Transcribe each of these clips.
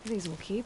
These will keep.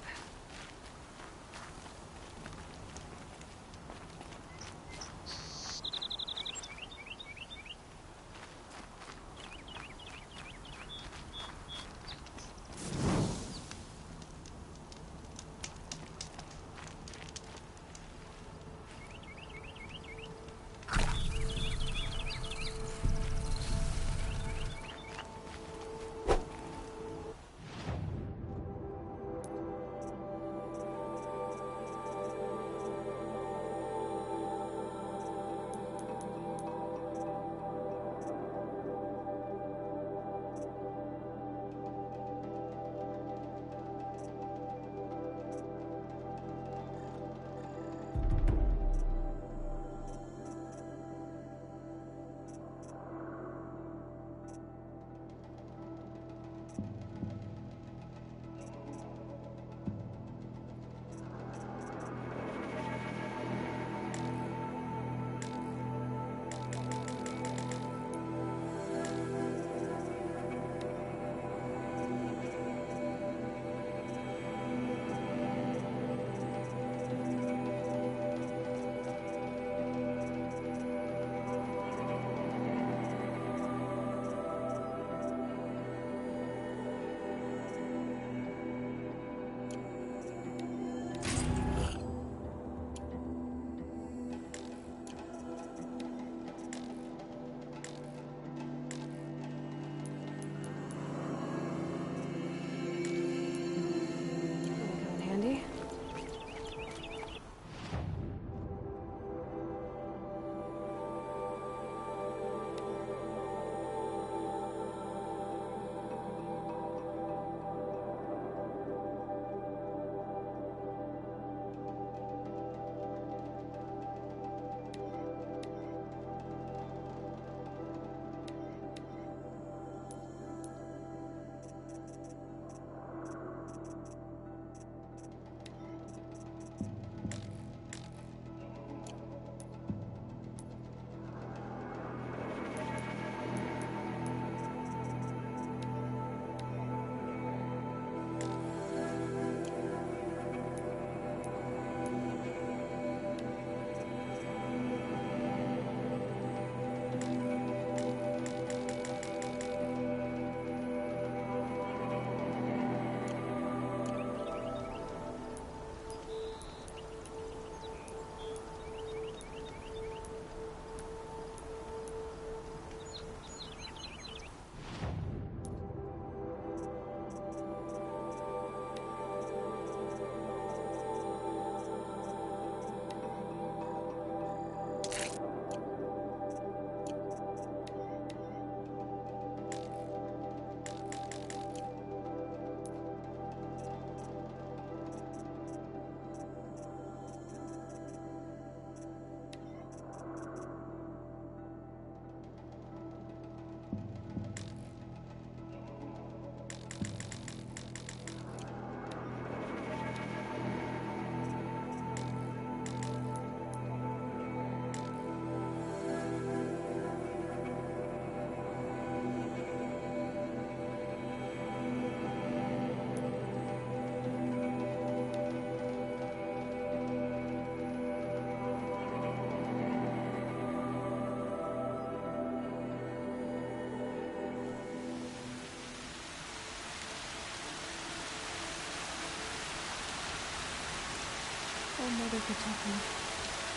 Oh, Mother Kentucky.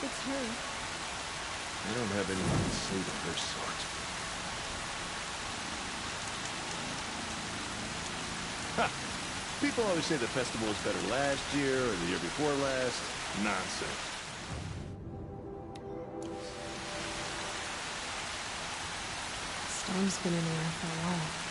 It's her. I don't have anyone to save of her sort. Ha! People always say the festival was better last year or the year before last. Nonsense. Storm's been in the air for a while.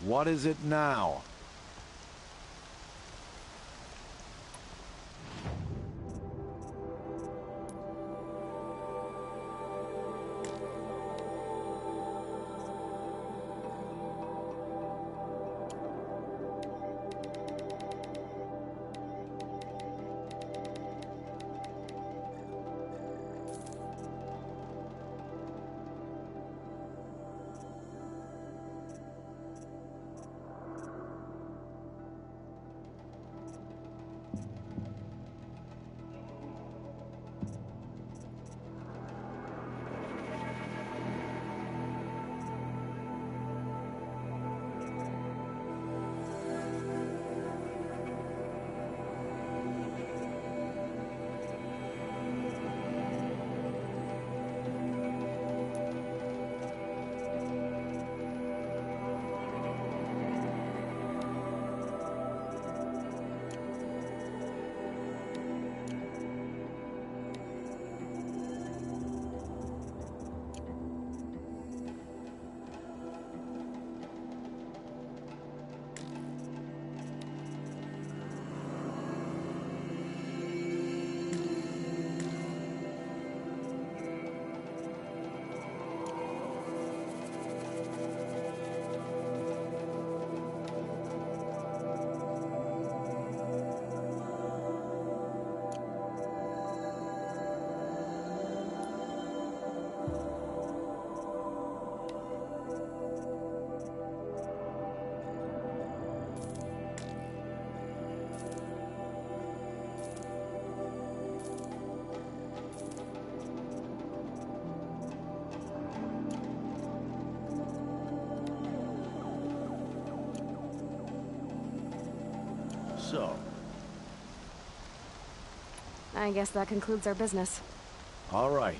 What is it now? So, I guess that concludes our business. all right.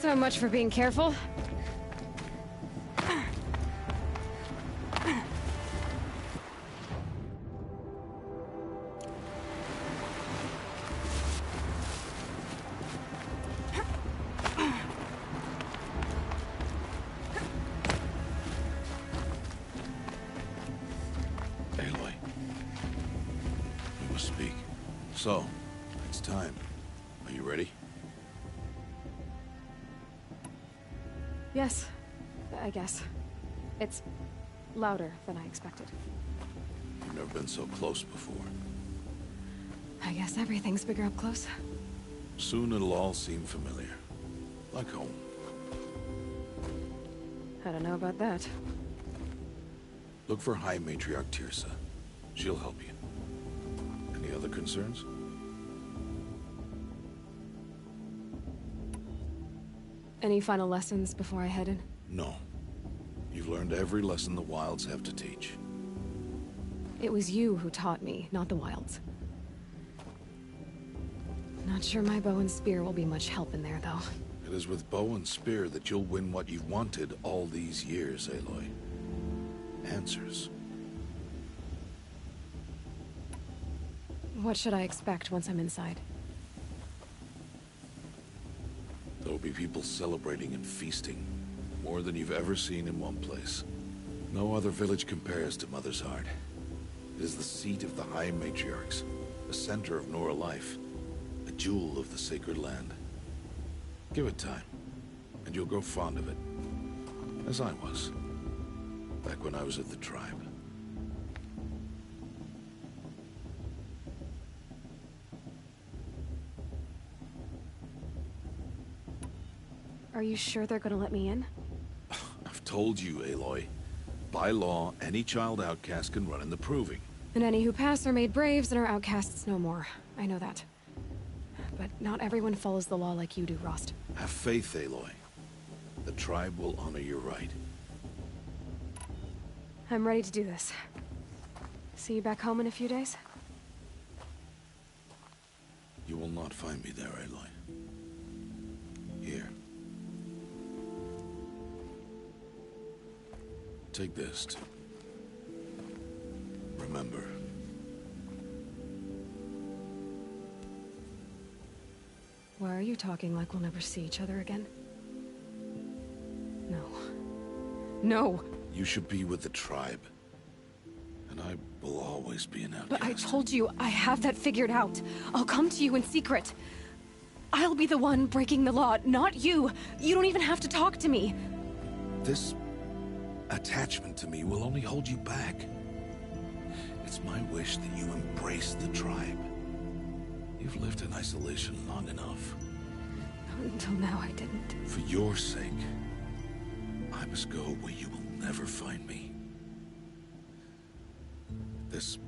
So much for being careful. Aloy, we must speak. So, it's time. Are you ready? Yes, I guess. It's louder than I expected. You've never been so close before. I guess everything's bigger up close. Soon it'll all seem familiar. Like home. I don't know about that. Look for High Matriarch Tirsa. She'll help you. Any other concerns? Any final lessons before I head in? No. You've learned every lesson the Wilds have to teach. It was you who taught me, not the Wilds. Not sure my bow and spear will be much help in there, though. It is with bow and spear that you'll win what you've wanted all these years, Aloy. Answers. What should I expect once I'm inside? There will be people celebrating and feasting. More than you've ever seen in one place. No other village compares to Mother's Heart. It is the seat of the High Matriarchs, the center of Nora life, a jewel of the sacred land. Give it time, and you'll grow fond of it. As I was, back when I was at the tribe. Are you sure they're gonna let me in? I've told you, Aloy. By law, any child outcast can run in the proving. And any who pass are made braves and are outcasts no more. I know that. But not everyone follows the law like you do, Rost. Have faith, Aloy. The tribe will honor your right. I'm ready to do this. See you back home in a few days? You will not find me there, Aloy. Here. Take this to remember. Why are you talking like we'll never see each other again? No. No! You should be with the tribe. And I will always be an outcast. But I told you, I have that figured out. I'll come to you in secret. I'll be the one breaking the law, not you. You don't even have to talk to me. This attachment to me will only hold you back. It's my wish that you embrace the tribe. You've lived in isolation long enough. Until now, I didn't. For your sake, I must go where you will never find me. This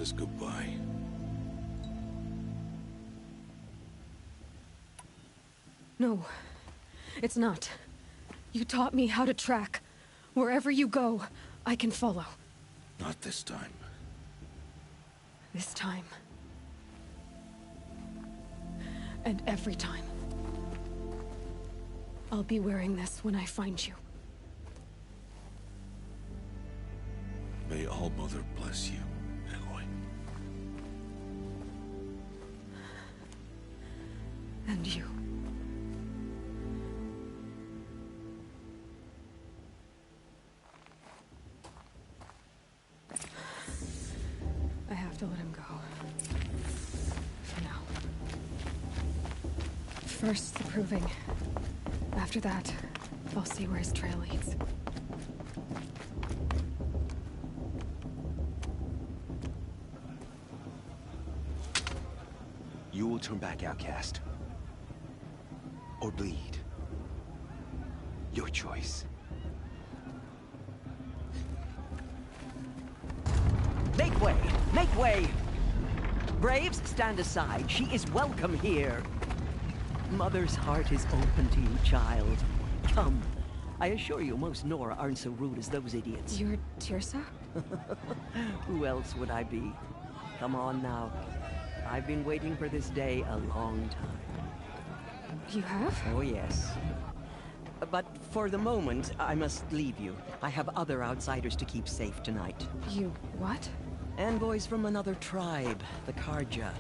is goodbye. No, it's not. You taught me how to track. Wherever you go, I can follow. Not this time. This time. And every time. I'll be wearing this when I find you. May All Mother bless you, Aloy. And you. I have to let him go. For now. First, the proving. After that, I'll see where his trail leads. You will turn back, outcast. Or bleed. Your choice. Make way! Make way! Braves, stand aside. She is welcome here. Mother's heart is open to you, child. Come. I assure you, most Nora aren't so rude as those idiots. You're Tirsa? Who else would I be? Come on now. I've been waiting for this day a long time. You have? Oh, yes. But for the moment, I must leave you. I have other outsiders to keep safe tonight. You what? Envoys from another tribe, the Karja.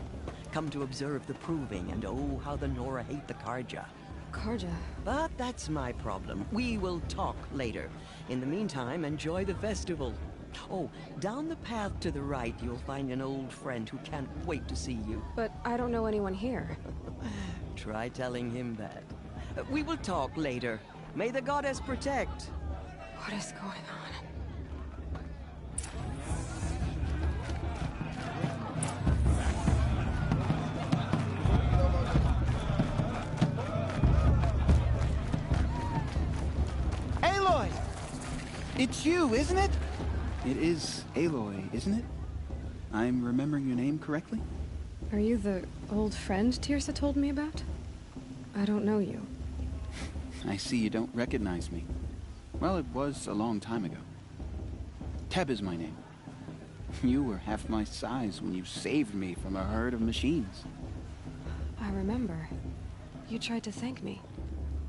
Come to observe the proving, and oh, how the Nora hate the Karja. Karja? But that's my problem. We will talk later. In the meantime, enjoy the festival. Oh, down the path to the right, you'll find an old friend who can't wait to see you. But I don't know anyone here. Try telling him that. We will talk later. May the goddess protect. What is going on? Aloy! It's you, isn't it? It is Aloy, isn't it? I'm remembering your name correctly? Are you the old friend Tirsa told me about? I don't know you. I see you don't recognize me. Well, it was a long time ago. Teb is my name. You were half my size when you saved me from a herd of machines. I remember. You tried to thank me.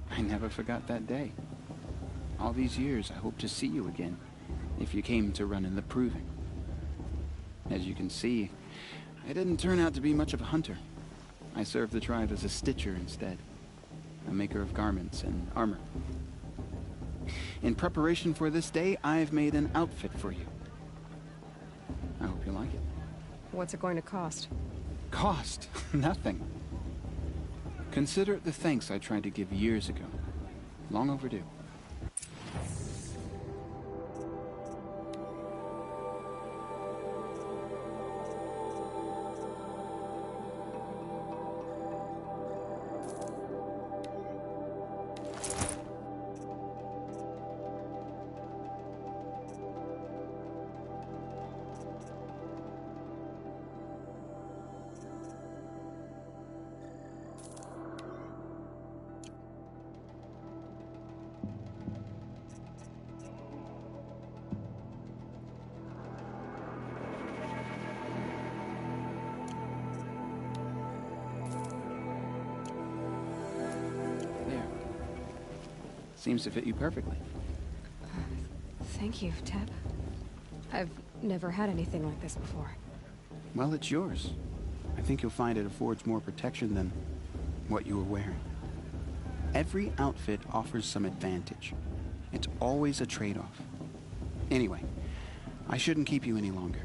I never forgot that day. All these years, I hope to see you again, if you came to run in the proving. As you can see, I didn't turn out to be much of a hunter. I served the tribe as a stitcher instead, a maker of garments and armor. In preparation for this day, I've made an outfit for you. I hope you like it. What's it going to cost? Cost? Nothing. Consider it the thanks I tried to give years ago. Long overdue. Seems to fit you perfectly. Thank you, Teb. I've never had anything like this before. Well, it's yours. I think you'll find it affords more protection than what you were wearing. Every outfit offers some advantage. It's always a trade-off. Anyway, I shouldn't keep you any longer.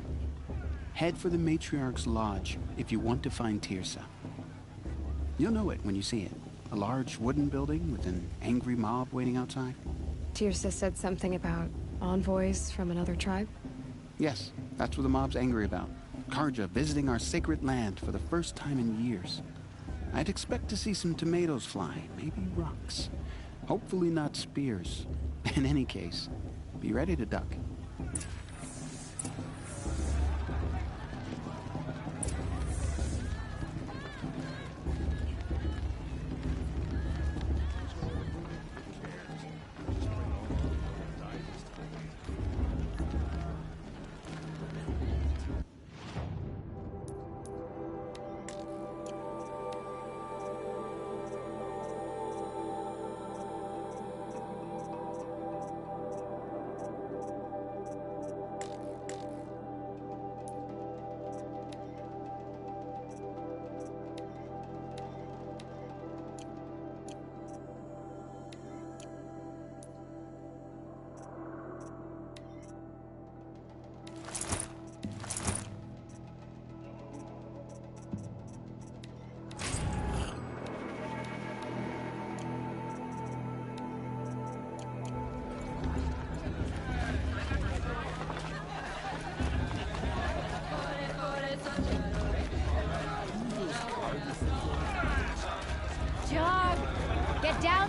Head for the Matriarch's Lodge if you want to find Tirsa. You'll know it when you see it. A large wooden building with an angry mob waiting outside? Tirsa said something about envoys from another tribe? Yes, that's what the mob's angry about. Karja visiting our sacred land for the first time in years. I'd expect to see some tomatoes fly, maybe rocks. Hopefully not spears. In any case, be ready to duck.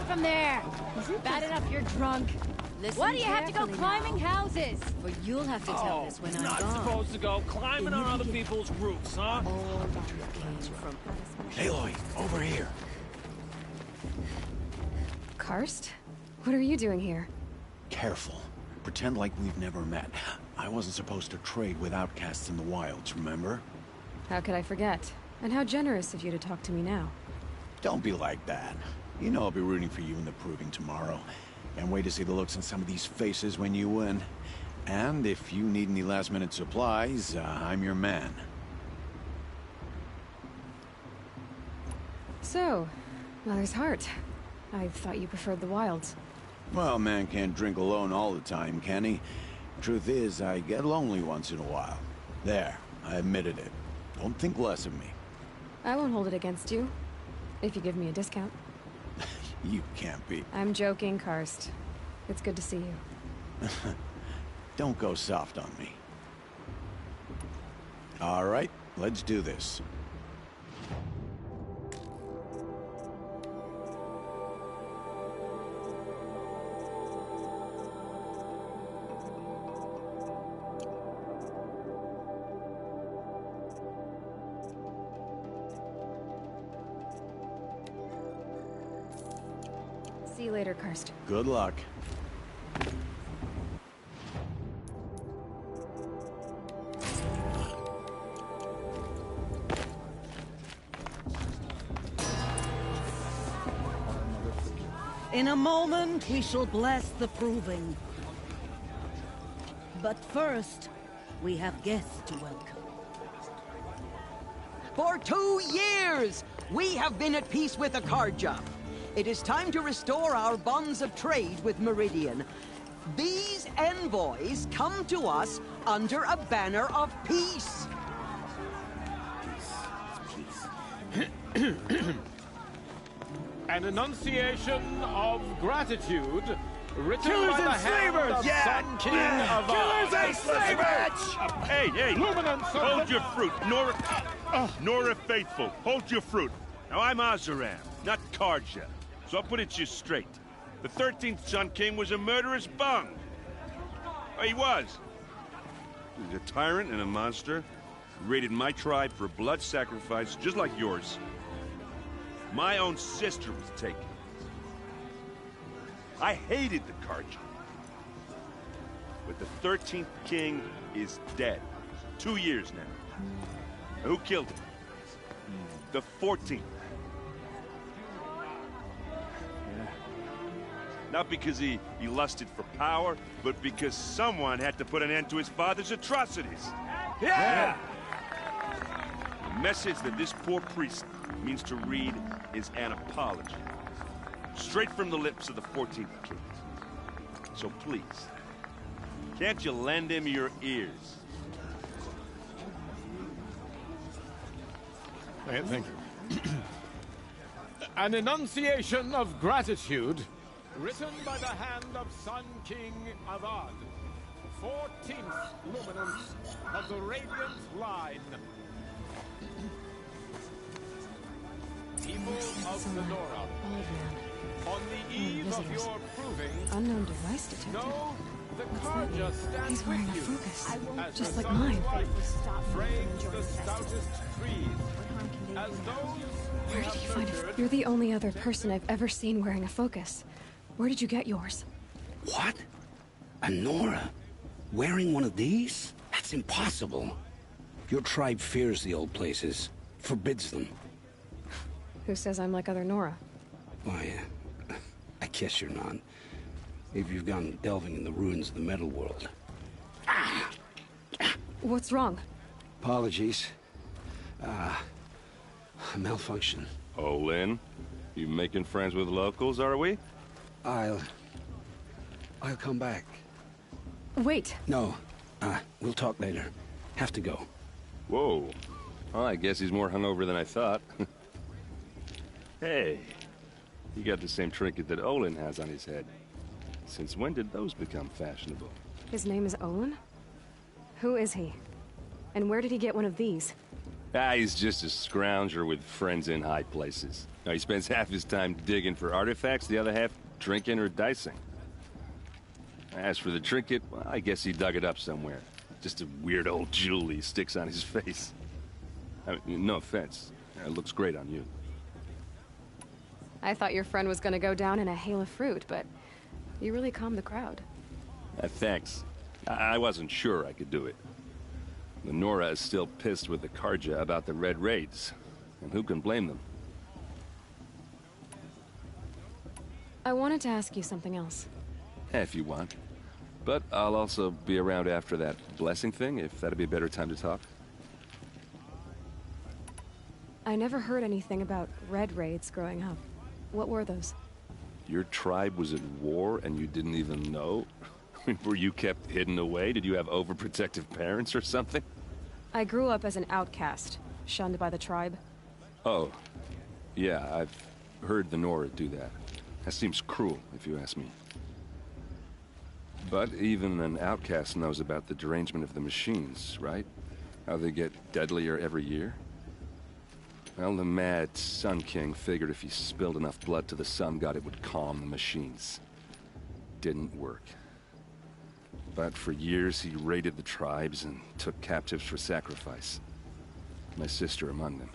from there! Bad enough you're drunk. Listen Why do you have to go carefully climbing now, houses? For you'll have to tell this when I'm not gone. supposed to go climbing on other people's roofs, huh? All that came from Aloy, over here. Karst? What are you doing here? Careful. Pretend like we've never met. I wasn't supposed to trade with outcasts in the wilds, remember? How could I forget? And how generous of you to talk to me now. Don't be like that. You know I'll be rooting for you in the proving tomorrow. Can't wait to see the looks on some of these faces when you win. And if you need any last-minute supplies, I'm your man. So, Mother's Heart. I thought you preferred the wilds. Well, man can't drink alone all the time, can he? Truth is, I get lonely once in a while. There, I admitted it. Don't think less of me. I won't hold it against you. If you give me a discount. You can't be. I'm joking, Karst. It's good to see you. Don't go soft on me. All right, let's do this. See you later, Karst. Good luck. In a moment, we shall bless the proving. But first, we have guests to welcome. For 2 years, we have been at peace with Akarja. It is time to restore our bonds of trade with Meridian. These envoys come to us under a banner of peace. An enunciation of gratitude written Killers by the and hand slavers! of Yeah! Sun King of Killers and slavers! Hey, Luminance of hold the- your fruit. Nora Faithful, hold your fruit. Now, I'm Azaram, not Karja, so I'll put it to you straight. The 13th Sun King was a murderous bung. Oh, he was. He was a tyrant and a monster. He raided my tribe for a blood sacrifice, just like yours. My own sister was taken. I hated the Karja. But the 13th king is dead. 2 years now. Who killed him? The 14th. Not because he lusted for power, but because someone had to put an end to his father's atrocities. Yeah! The message that this poor priest means to read is an apology. Straight from the lips of the 14th king. So please, can't you lend him your ears? Thank you. An enunciation of gratitude written by the hand of Sun King Avad, 14th luminance of the Radiant Line. People of Lenora, on the eve of your proving, Unknown device detected. know the What's Karja that? stands He's wearing a with you. focus, As just the like sun's mine. light frames the stoutest trees, as those Where you did you have find it? nurtured. You're the only other person I've ever seen wearing a focus. Where did you get yours? What? A Nora? Wearing one of these? That's impossible. Your tribe fears the old places, forbids them. Who says I'm like other Nora? Why, I guess you're not. If you've gone delving in the ruins of the metal world. What's wrong? Apologies. A malfunction. Oh, Lynn, you making friends with locals, are we? I'll come back. Wait. No, we'll talk later. Have to go. Whoa. Well, I guess he's more hungover than I thought. Hey, you got the same trinket that Olin has on his head. Since when did those become fashionable? His name is Olin? Who is he? And where did he get one of these? He's just a scrounger with friends in high places. Now, he spends half his time digging for artifacts, the other half drinking or dicing. As for the trinket, well, I guess he dug it up somewhere. Just a weird old jewel he sticks on his face. I mean, no offense. It looks great on you. I thought your friend was gonna go down in a hail of fruit, but you really calmed the crowd. Thanks. I wasn't sure I could do it. The Nora is still pissed with the Karja about the Red Raids, and who can blame them? I wanted to ask you something else. If you want. But I'll also be around after that blessing thing, if that'd be a better time to talk. I never heard anything about Red Raids growing up. What were those? Your tribe was at war and you didn't even know? Were you kept hidden away? Did you have overprotective parents or something? I grew up as an outcast, shunned by the tribe. Oh. Yeah, I've heard the Nora do that. That seems cruel, if you ask me. But even an outcast knows about the derangement of the machines, right? How they get deadlier every year? Well, the mad Sun King figured if he spilled enough blood to the Sun God, it would calm the machines. Didn't work. But for years, he raided the tribes and took captives for sacrifice. My sister among them.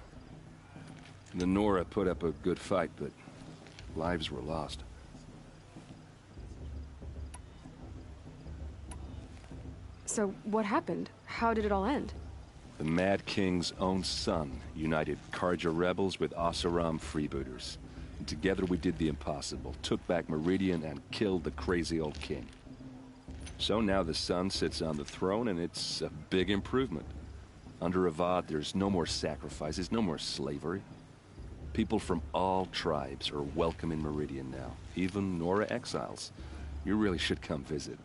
The Nora put up a good fight, but lives were lost. So, what happened? How did it all end? The Mad King's own son united Karja rebels with Oseram freebooters. And together we did the impossible, took back Meridian and killed the crazy old king. So now the son sits on the throne and it's a big improvement. Under Avad, there's no more sacrifices, no more slavery. People from all tribes are welcome in Meridian now, even Nora exiles. You really should come visit.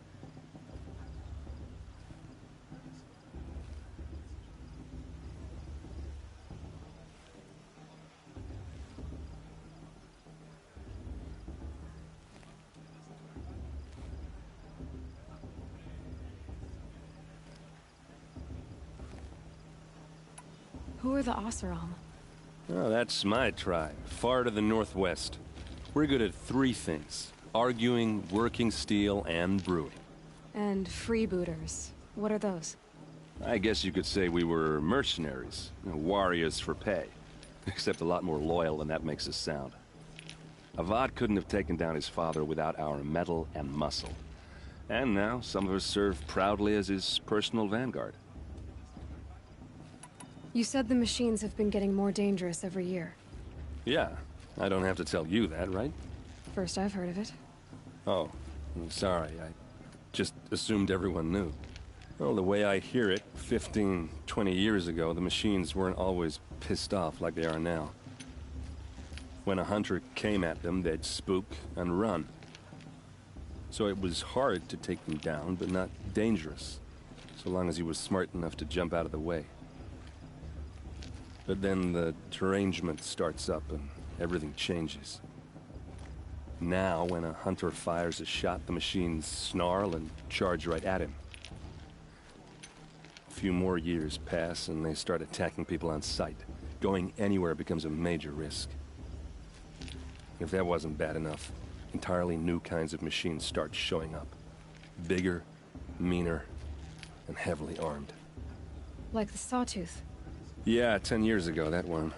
Who are the Oseram? Oh, that's my tribe, far to the northwest. We're good at three things: arguing, working steel, and brewing. And freebooters. What are those? I guess you could say we were mercenaries, warriors for pay. Except a lot more loyal than that makes us sound. Avad couldn't have taken down his father without our metal and muscle. And now some of us serve proudly as his personal vanguard. You said the machines have been getting more dangerous every year. Yeah, I don't have to tell you that, right? First I've heard of it. Oh, I'm sorry. I just assumed everyone knew. Well, the way I hear it, 15, 20 years ago, the machines weren't always pissed off like they are now. When a hunter came at them, they'd spook and run. So it was hard to take them down, but not dangerous, so long as he was smart enough to jump out of the way. But then the derangement starts up and everything changes. Now, when a hunter fires a shot, the machines snarl and charge right at him. A few more years pass and they start attacking people on sight. Going anywhere becomes a major risk. If that wasn't bad enough, entirely new kinds of machines start showing up. Bigger, meaner, and heavily armed. Like the Sawtooth. Yeah, 10 years ago, that one.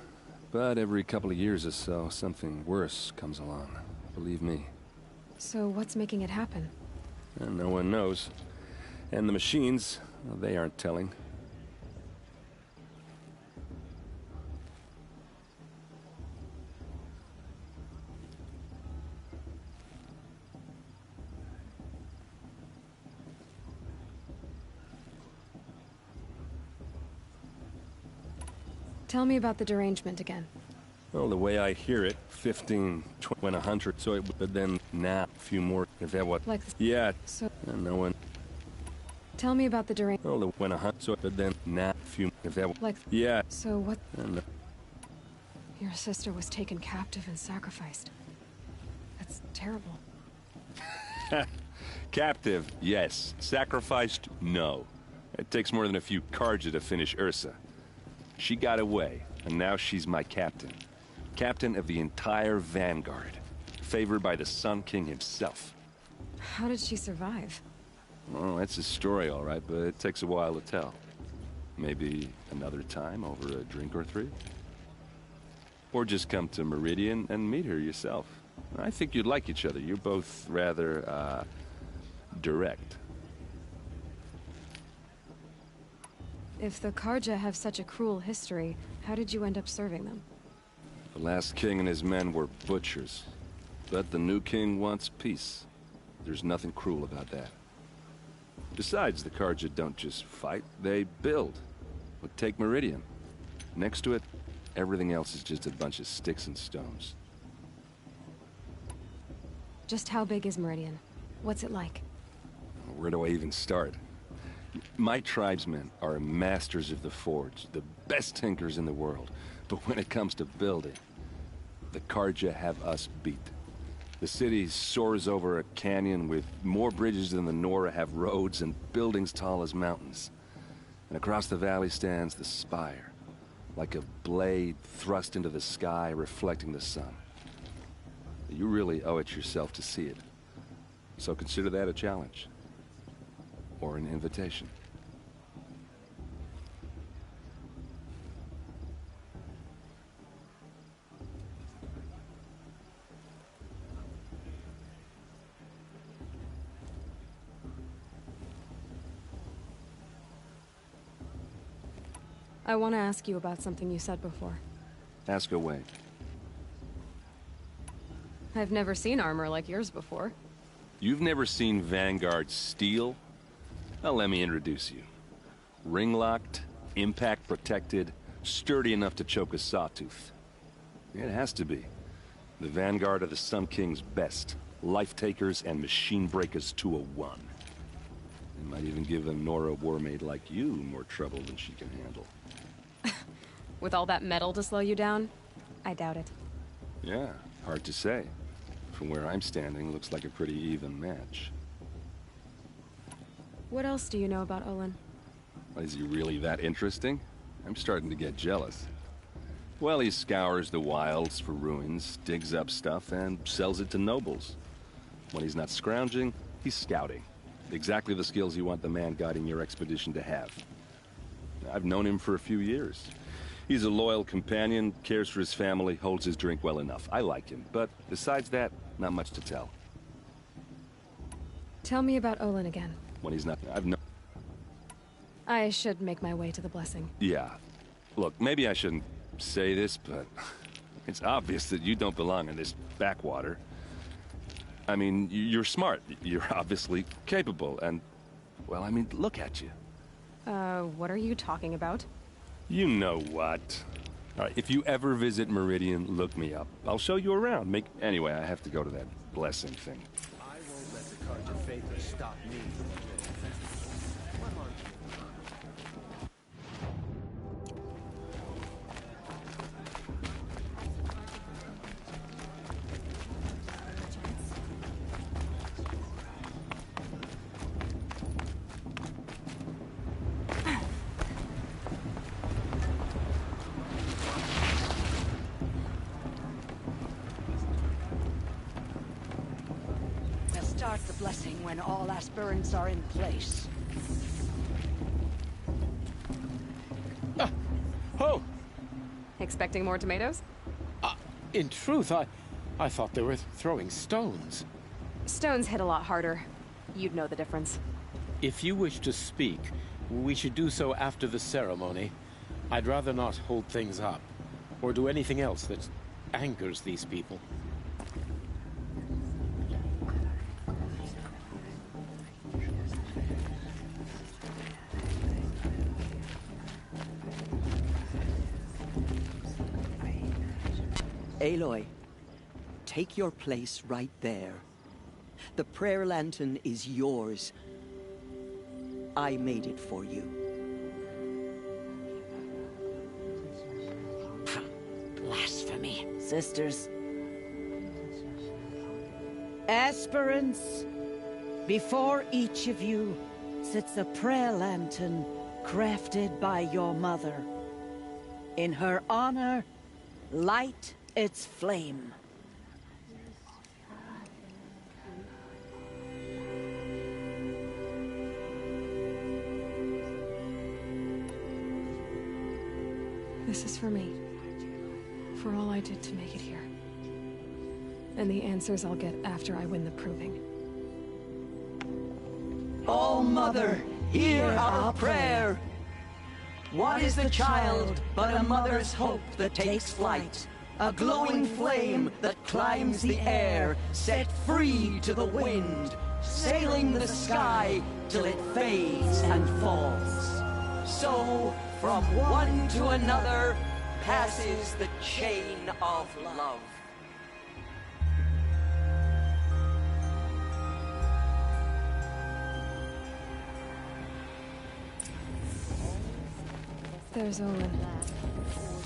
But every couple of years or so, something worse comes along. Believe me. So what's making it happen? And no one knows. And the machines, well, they aren't telling. Tell me about the derangement again. Well, the way I hear it, 15, 20, when a hunter, so it, but then now, a few more, if that what, like, yeah, so, and no one. Tell me about the derangement. Well, when a hunter, so, but then now, a few, if that, like, yeah. So what? And, your sister was taken captive and sacrificed. That's terrible. Captive, yes. Sacrificed, no. It takes more than a few Karja to finish Ursa. She got away, and now she's my captain. Captain of the entire Vanguard. Favored by the Sun King himself. How did she survive? Oh, that's a story, all right, but it takes a while to tell. Maybe another time over a drink or three? Or just come to Meridian and meet her yourself. I think you'd like each other. You're both rather, direct. If the Karja have such a cruel history, how did you end up serving them? The last king and his men were butchers. But the new king wants peace. There's nothing cruel about that. Besides, the Karja don't just fight, they build. But take Meridian. Next to it, everything else is just a bunch of sticks and stones. Just how big is Meridian? What's it like? Where do I even start? My tribesmen are masters of the forge, the best tinkers in the world. But when it comes to building, the Karja have us beat. The city soars over a canyon with more bridges than the Nora have roads and buildings tall as mountains. And across the valley stands the spire, like a blade thrust into the sky reflecting the sun. You really owe it yourself to see it. So consider that a challenge. Or an invitation. I want to ask you about something you said before. Ask away. I've never seen armor like yours before. You've never seen Vanguard steel? Well, let me introduce you. Ring-locked, impact-protected, sturdy enough to choke a sawtooth. It has to be. The Vanguard of the Sun King's best. Life-takers and machine-breakers to a one. It might even give a Nora warmaid like you more trouble than she can handle. With all that metal to slow you down? I doubt it. Yeah, hard to say. From where I'm standing, looks like a pretty even match. What else do you know about Olin? Is he really that interesting? I'm starting to get jealous. Well, he scours the wilds for ruins, digs up stuff, and sells it to nobles. When he's not scrounging, he's scouting. Exactly the skills you want the man guiding your expedition to have. I've known him for a few years. He's a loyal companion, cares for his family, holds his drink well enough. I like him, but besides that, not much to tell. Tell me about Olin again. When he's not... I've known... I should make my way to the blessing. Yeah. Look, maybe I shouldn't say this, but it's obvious that you don't belong in this backwater. I mean, you're smart. You're obviously capable, and... well, I mean, look at you. What are you talking about? You know what. All right, if you ever visit Meridian, look me up. I'll show you around. Anyway, I have to go to that blessing thing. I won't let the Karja Faithers stop me. Start the blessing when all aspirants are in place. Oh! Expecting more tomatoes? In truth, I thought they were throwing stones. Stones hit a lot harder. You'd know the difference. If you wish to speak, we should do so after the ceremony. I'd rather not hold things up, or do anything else that angers these people. Aloy, take your place right there. The prayer lantern is yours. I made it for you. Blasphemy. Sisters. Aspirants, before each of you sits a prayer lantern crafted by your mother. In her honor, light its flame. This is for me. For all I did to make it here. And the answers I'll get after I win the proving. Oh, Mother, hear our prayer. What is the child but a mother's hope that takes flight? A glowing flame that climbs the air, set free to the wind, sailing the sky till it fades and falls. So, from one to another, passes the chain of love. There's Olin.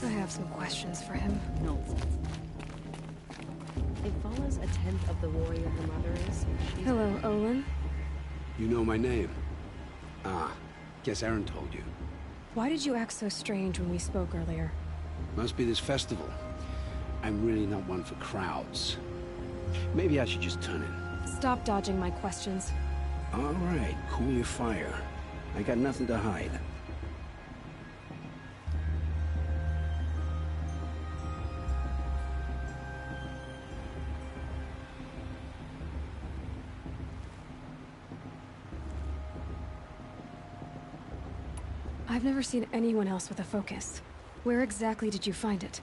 I have some questions for him. No. If Vala's a tenth of the warrior her mother is, she's... Hello, Olin. You know my name? Ah, guess Aaron told you. Why did you act so strange when we spoke earlier? Must be this festival. I'm really not one for crowds. Maybe I should just turn in. Stop dodging my questions. All right, cool your fire. I got nothing to hide. I've never seen anyone else with a focus. Where exactly did you find it?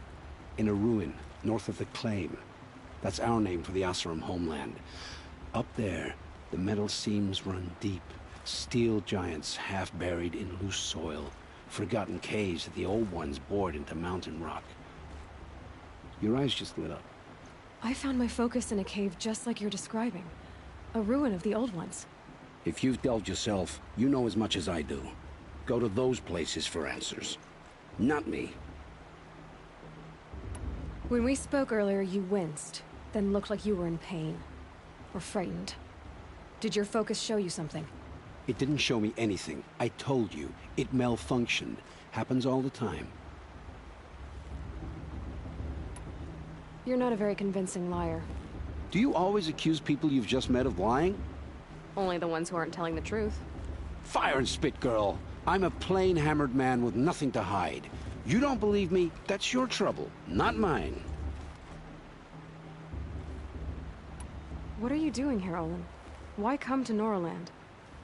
In a ruin, north of the Claim. That's our name for the Oseram homeland. Up there, the metal seams run deep. Steel giants half buried in loose soil. Forgotten caves that the old ones bored into mountain rock. Your eyes just lit up. I found my focus in a cave just like you're describing. A ruin of the old ones. If you've delved yourself, you know as much as I do. Go to those places for answers. Not me. When we spoke earlier, you winced, then looked like you were in pain. Or frightened. Did your focus show you something? It didn't show me anything. I told you. It malfunctioned. Happens all the time. You're not a very convincing liar. Do you always accuse people you've just met of lying? Only the ones who aren't telling the truth. Fire and spit, girl. I'm a plain hammered man with nothing to hide. You don't believe me? That's your trouble, not mine. What are you doing here, Olin? Why come to Norland?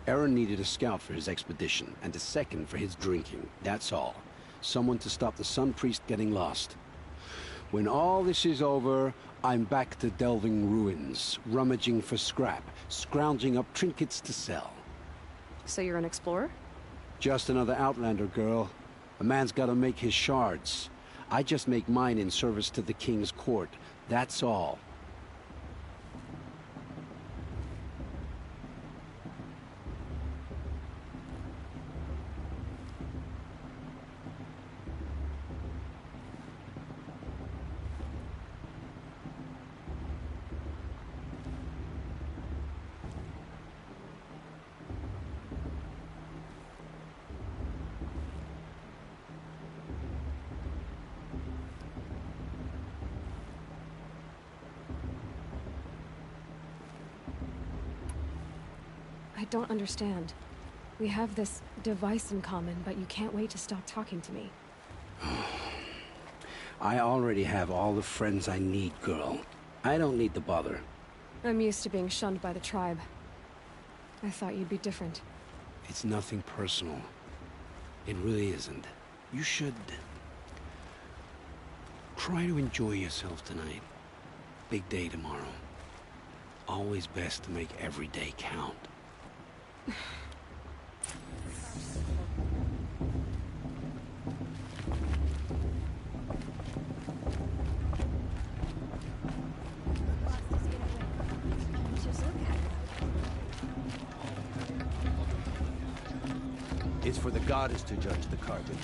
Aaron needed a scout for his expedition, and a second for his drinking. That's all. Someone to stop the Sun Priest getting lost. When all this is over, I'm back to delving ruins, rummaging for scrap, scrounging up trinkets to sell. So you're an explorer? Just another Outlander, girl. A man's gotta make his shards. I just make mine in service to the King's court. That's all. I don't understand. We have this device in common, but you can't wait to stop talking to me. I already have all the friends I need, girl. I don't need the bother. I'm used to being shunned by the tribe. I thought you'd be different. It's nothing personal. It really isn't. You should... try to enjoy yourself tonight. Big day tomorrow. Always best to make every day count. It's for the goddess to judge the carpet.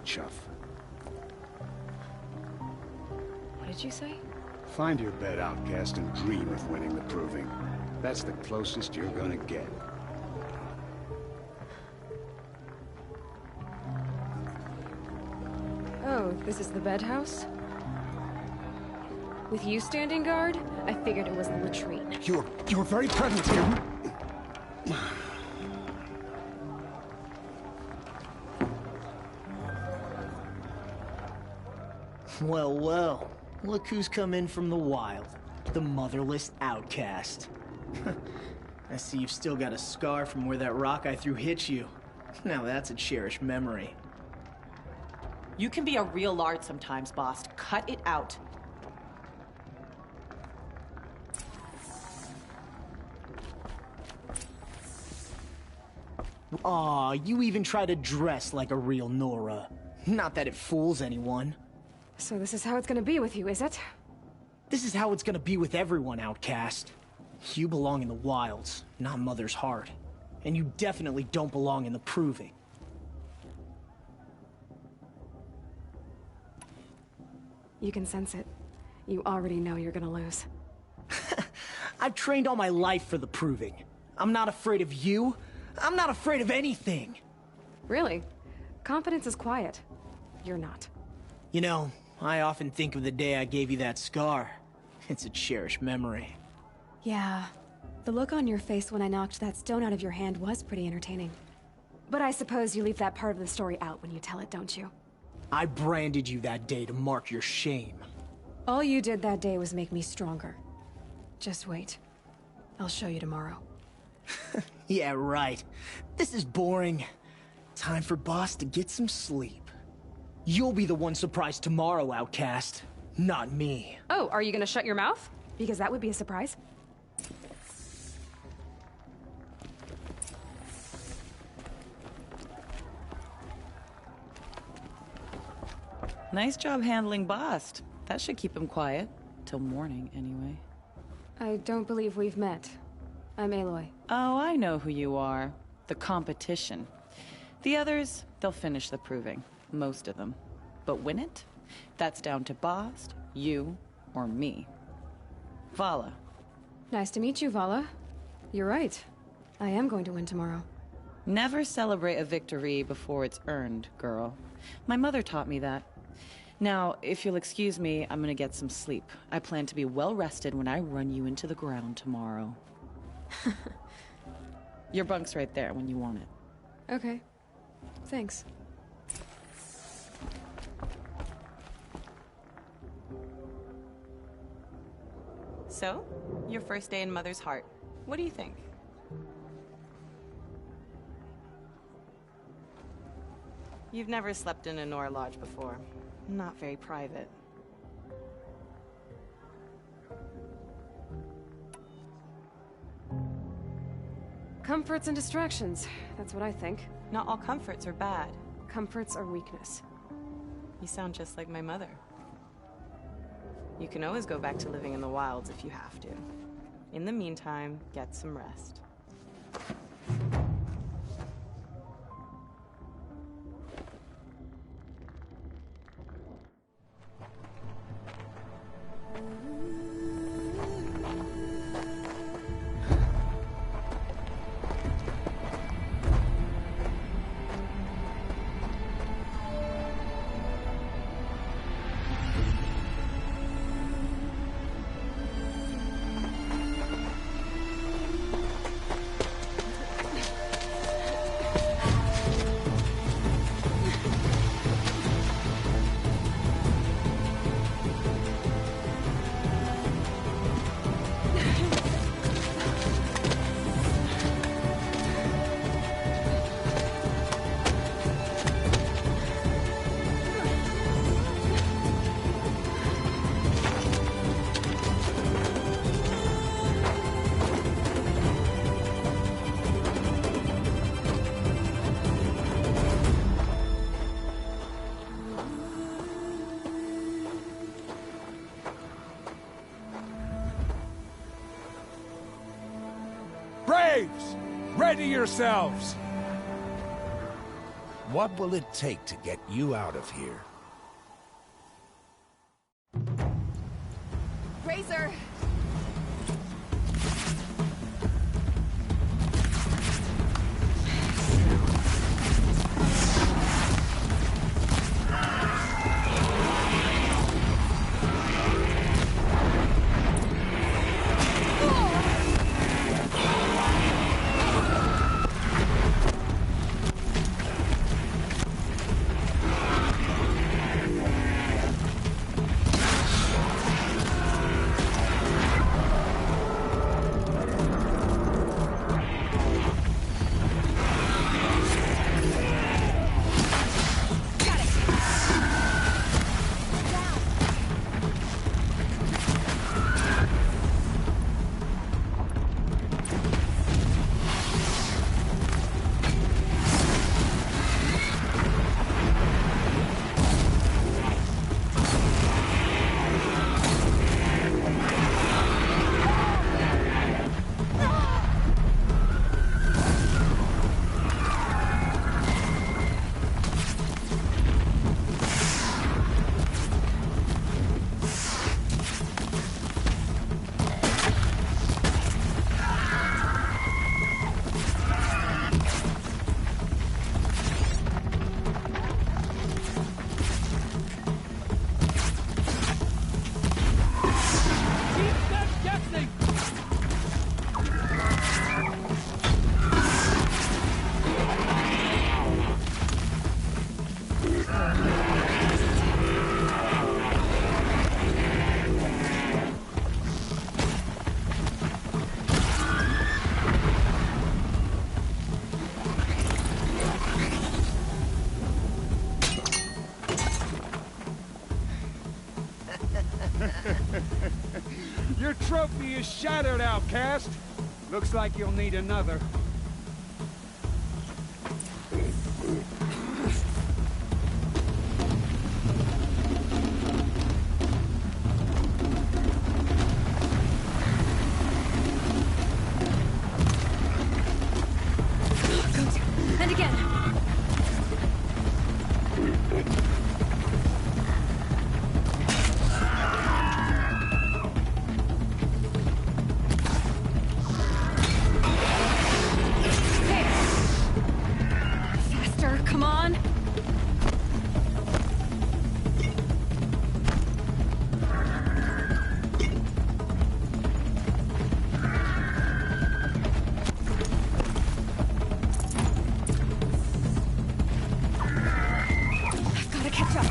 chuff. What did you say? Find your bed, outcast, and dream of winning the proving. That's the closest you're gonna get. Oh, this is the bed house? With you standing guard, I figured it was the latrine. Your very presence here. Well, well. Look who's come in from the wild. The motherless outcast. I see you've still got a scar from where that rock I threw hit you. Now that's a cherished memory. You can be a real lard sometimes, boss. Cut it out. Aw, you even try to dress like a real Nora. Not that it fools anyone. So this is how it's gonna be with you, is it? This is how it's gonna be with everyone, outcast. You belong in the wilds, not Mother's heart. And you definitely don't belong in the proving. You can sense it. You already know you're gonna lose. I've trained all my life for the proving. I'm not afraid of you. I'm not afraid of anything. Really? Confidence is quiet. You're not. You know, I often think of the day I gave you that scar. It's a cherished memory. Yeah. The look on your face when I knocked that stone out of your hand was pretty entertaining. But I suppose you leave that part of the story out when you tell it, don't you? I branded you that day to mark your shame. All you did that day was make me stronger. Just wait. I'll show you tomorrow. Yeah, right. This is boring. Time for Boss to get some sleep. You'll be the one surprised tomorrow, outcast. Not me. Oh, are you gonna shut your mouth? Because that would be a surprise. Nice job handling Bast. That should keep him quiet. Till morning, anyway. I don't believe we've met. I'm Aloy. Oh, I know who you are. The competition. The others, they'll finish the proving. Most of them. But win it? That's down to Bast, you, or me. Vala. Nice to meet you, Vala. You're right. I am going to win tomorrow. Never celebrate a victory before it's earned, girl. My mother taught me that. Now, if you'll excuse me, I'm gonna get some sleep. I plan to be well rested when I run you into the ground tomorrow. Your bunk's right there when you want it. Okay. Thanks. So, your first day in Mother's heart. What do you think? You've never slept in a Nora lodge before. Not very private. Comforts and distractions. That's what I think. Not all comforts are bad. Comforts are weakness. You sound just like my mother. You can always go back to living in the wilds if you have to. In the meantime, get some rest. Braves! Ready yourselves! What will it take to get you out of here? Razor! Your trophy is shattered, outcast. Looks like you'll need another. And again. Faster, come on. I've got to catch up.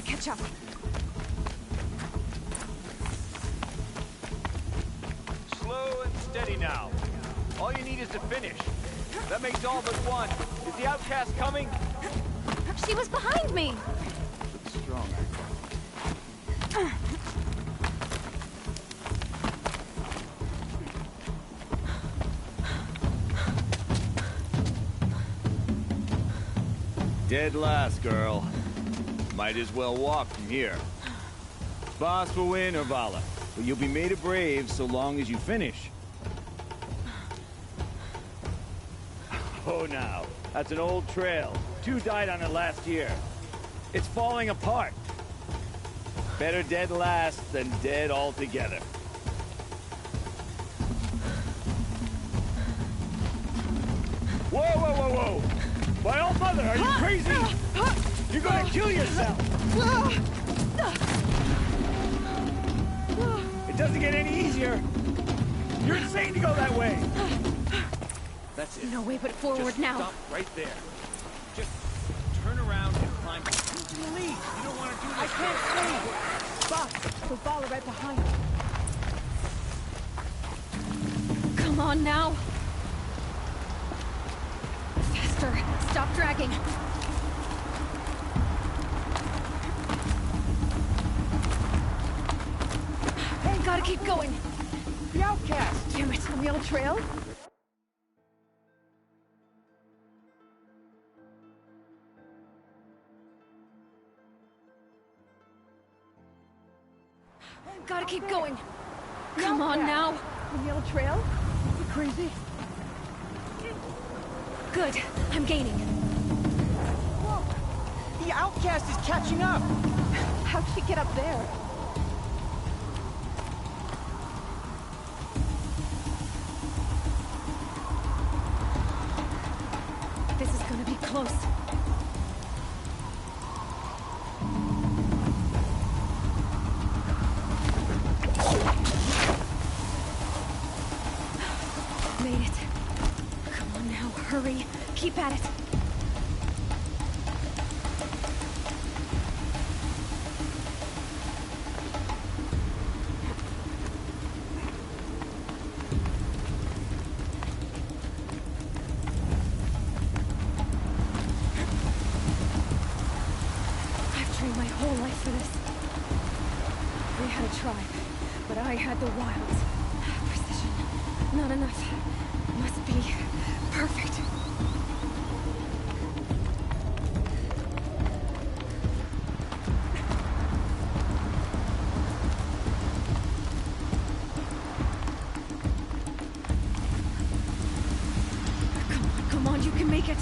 Catch up. Slow and steady now. All you need is to finish. That makes all but one. Is the outcast coming? She was behind me. Strong. Dead last, girl. Might as well walk from here. Boss will win or Vala, but you'll be made a brave so long as you finish. Oh, now, that's an old trail. 2 died on it last year. It's falling apart. Better dead last than dead altogether. Whoa, whoa, whoa, whoa! My old mother, are you crazy? You're gonna kill yourself! It doesn't get any easier! You're insane to go that way! That's it. No way but forward Just now. stop right there. Just turn around and climb. Please, you don't want to do this. I can't see. Boss, we'll follow right behind you. Come on now. Faster. Stop dragging. Hey, gotta keep going. The outcast. Damn it. On the old trail? Gotta keep going. Come on now. On the old trail? You crazy? Good. I'm gaining. Whoa! The outcast is catching up! How'd she get up there? This is gonna be close. Made it. Come on now, hurry. Keep at it. I've trained my whole life for this. We had a tribe, but I had the wilds. Precision. Not enough. Must be perfect. Come on, you can make it.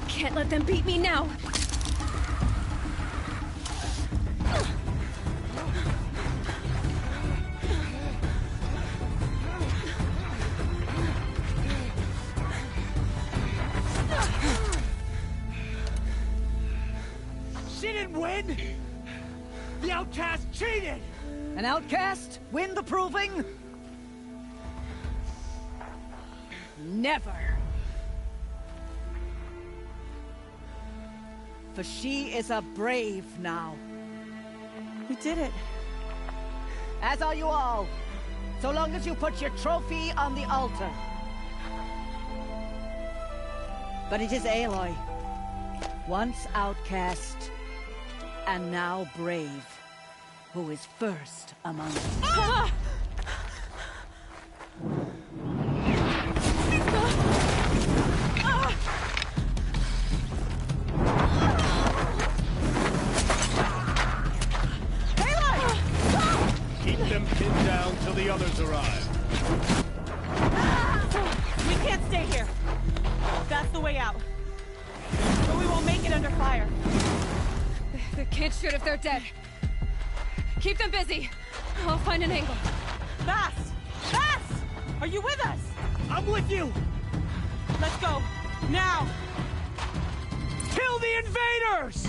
Can't let them beat me now. She didn't win! The outcast cheated! An outcast? Win the proving? Never. For she is a brave now. We did it. As are you all. So long as you put your trophy on the altar. But it is Aloy. Once outcast, and now brave, who is first among us. Ah! Keep them pinned down till the others arrive. We can't stay here. That's the way out. But we won't make it under fire. They can't shoot if they're dead. Keep them busy. I'll find an angle. Fast! Fast! Are you with us? I'm with you! Let's go. Now! Kill the invaders!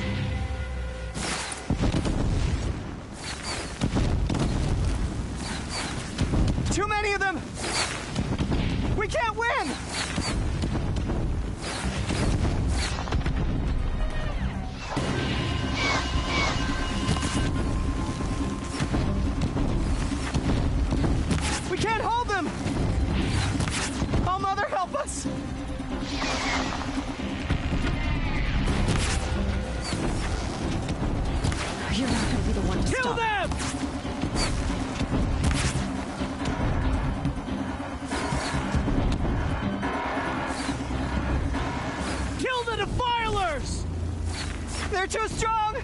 Too many of them! We can't win! We can't hold them! Oh, Mother, help us! You're not gonna be the one to Kill stop. them! Kill the defilers! They're too strong!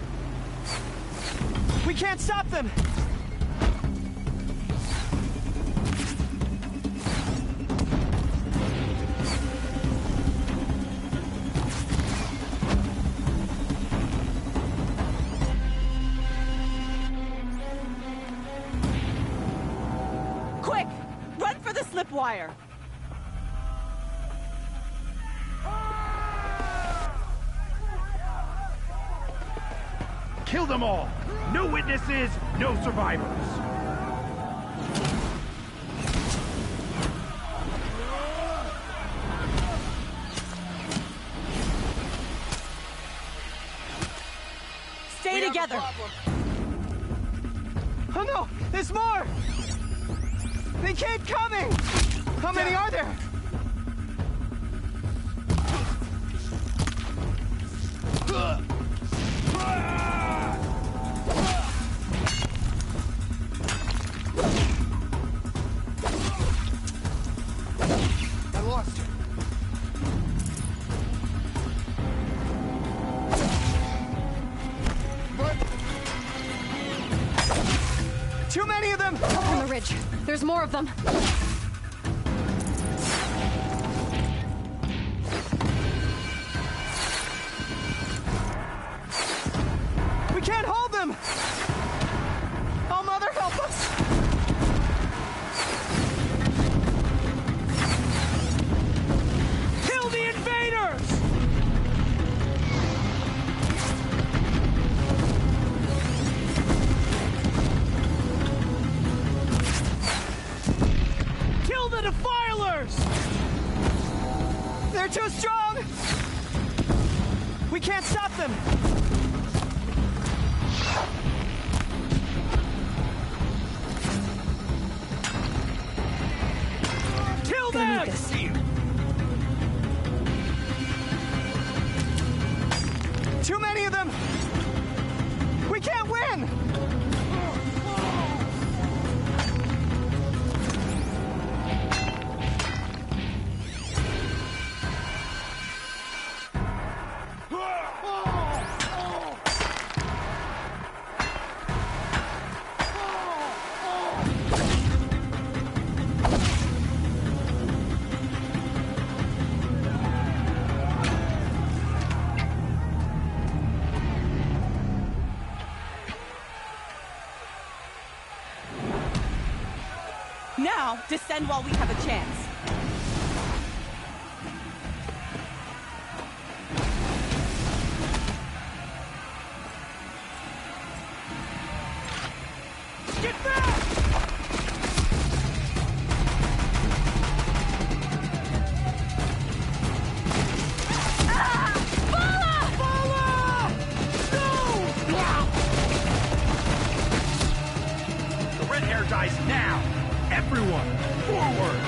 We can't stop them! Quick! Run for the slipwire! Kill them all! No witnesses, no survivors! together. Oh no, there's more! They keep coming! How many are there? I lost it. Too many of them! Up on the ridge. There's more of them. We can't hold them! Oh, Mother, help us! Kill the invaders! Kill the defilers! They're too strong! We can't stop them! Kill them! Too many of them! We can't win! Now, descend while we have a chance. Get back! The red hair dies now! Everyone, forward!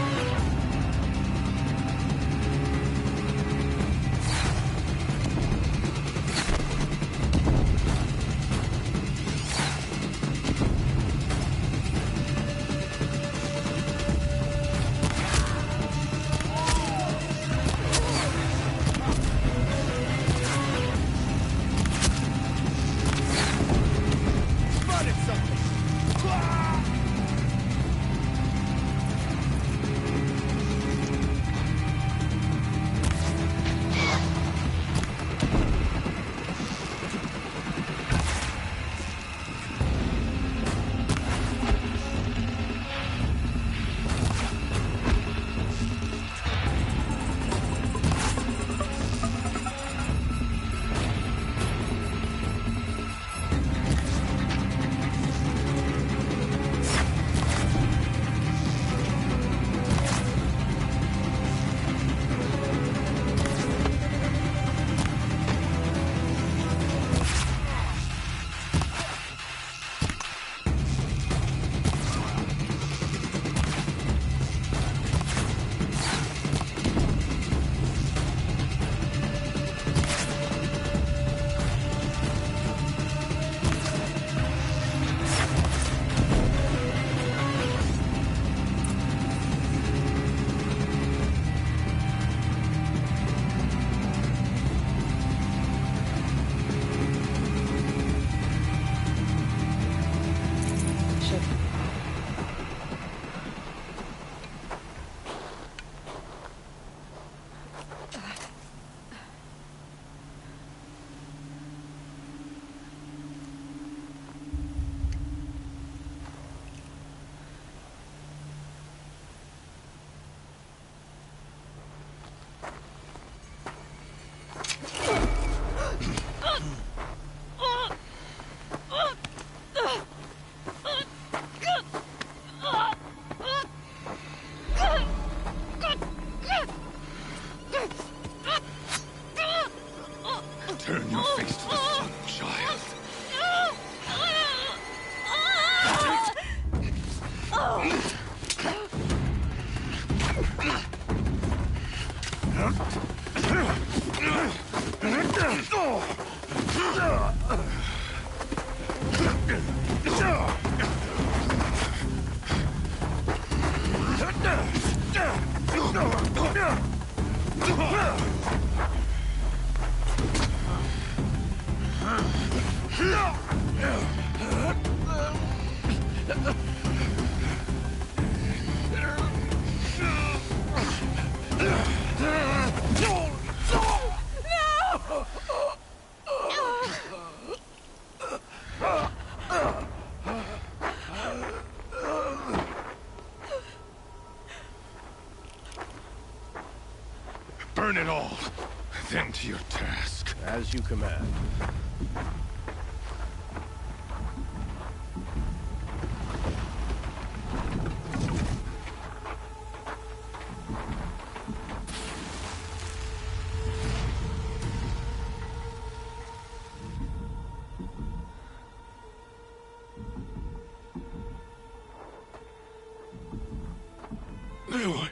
Burn it all, then to your task. As you command. Aloy.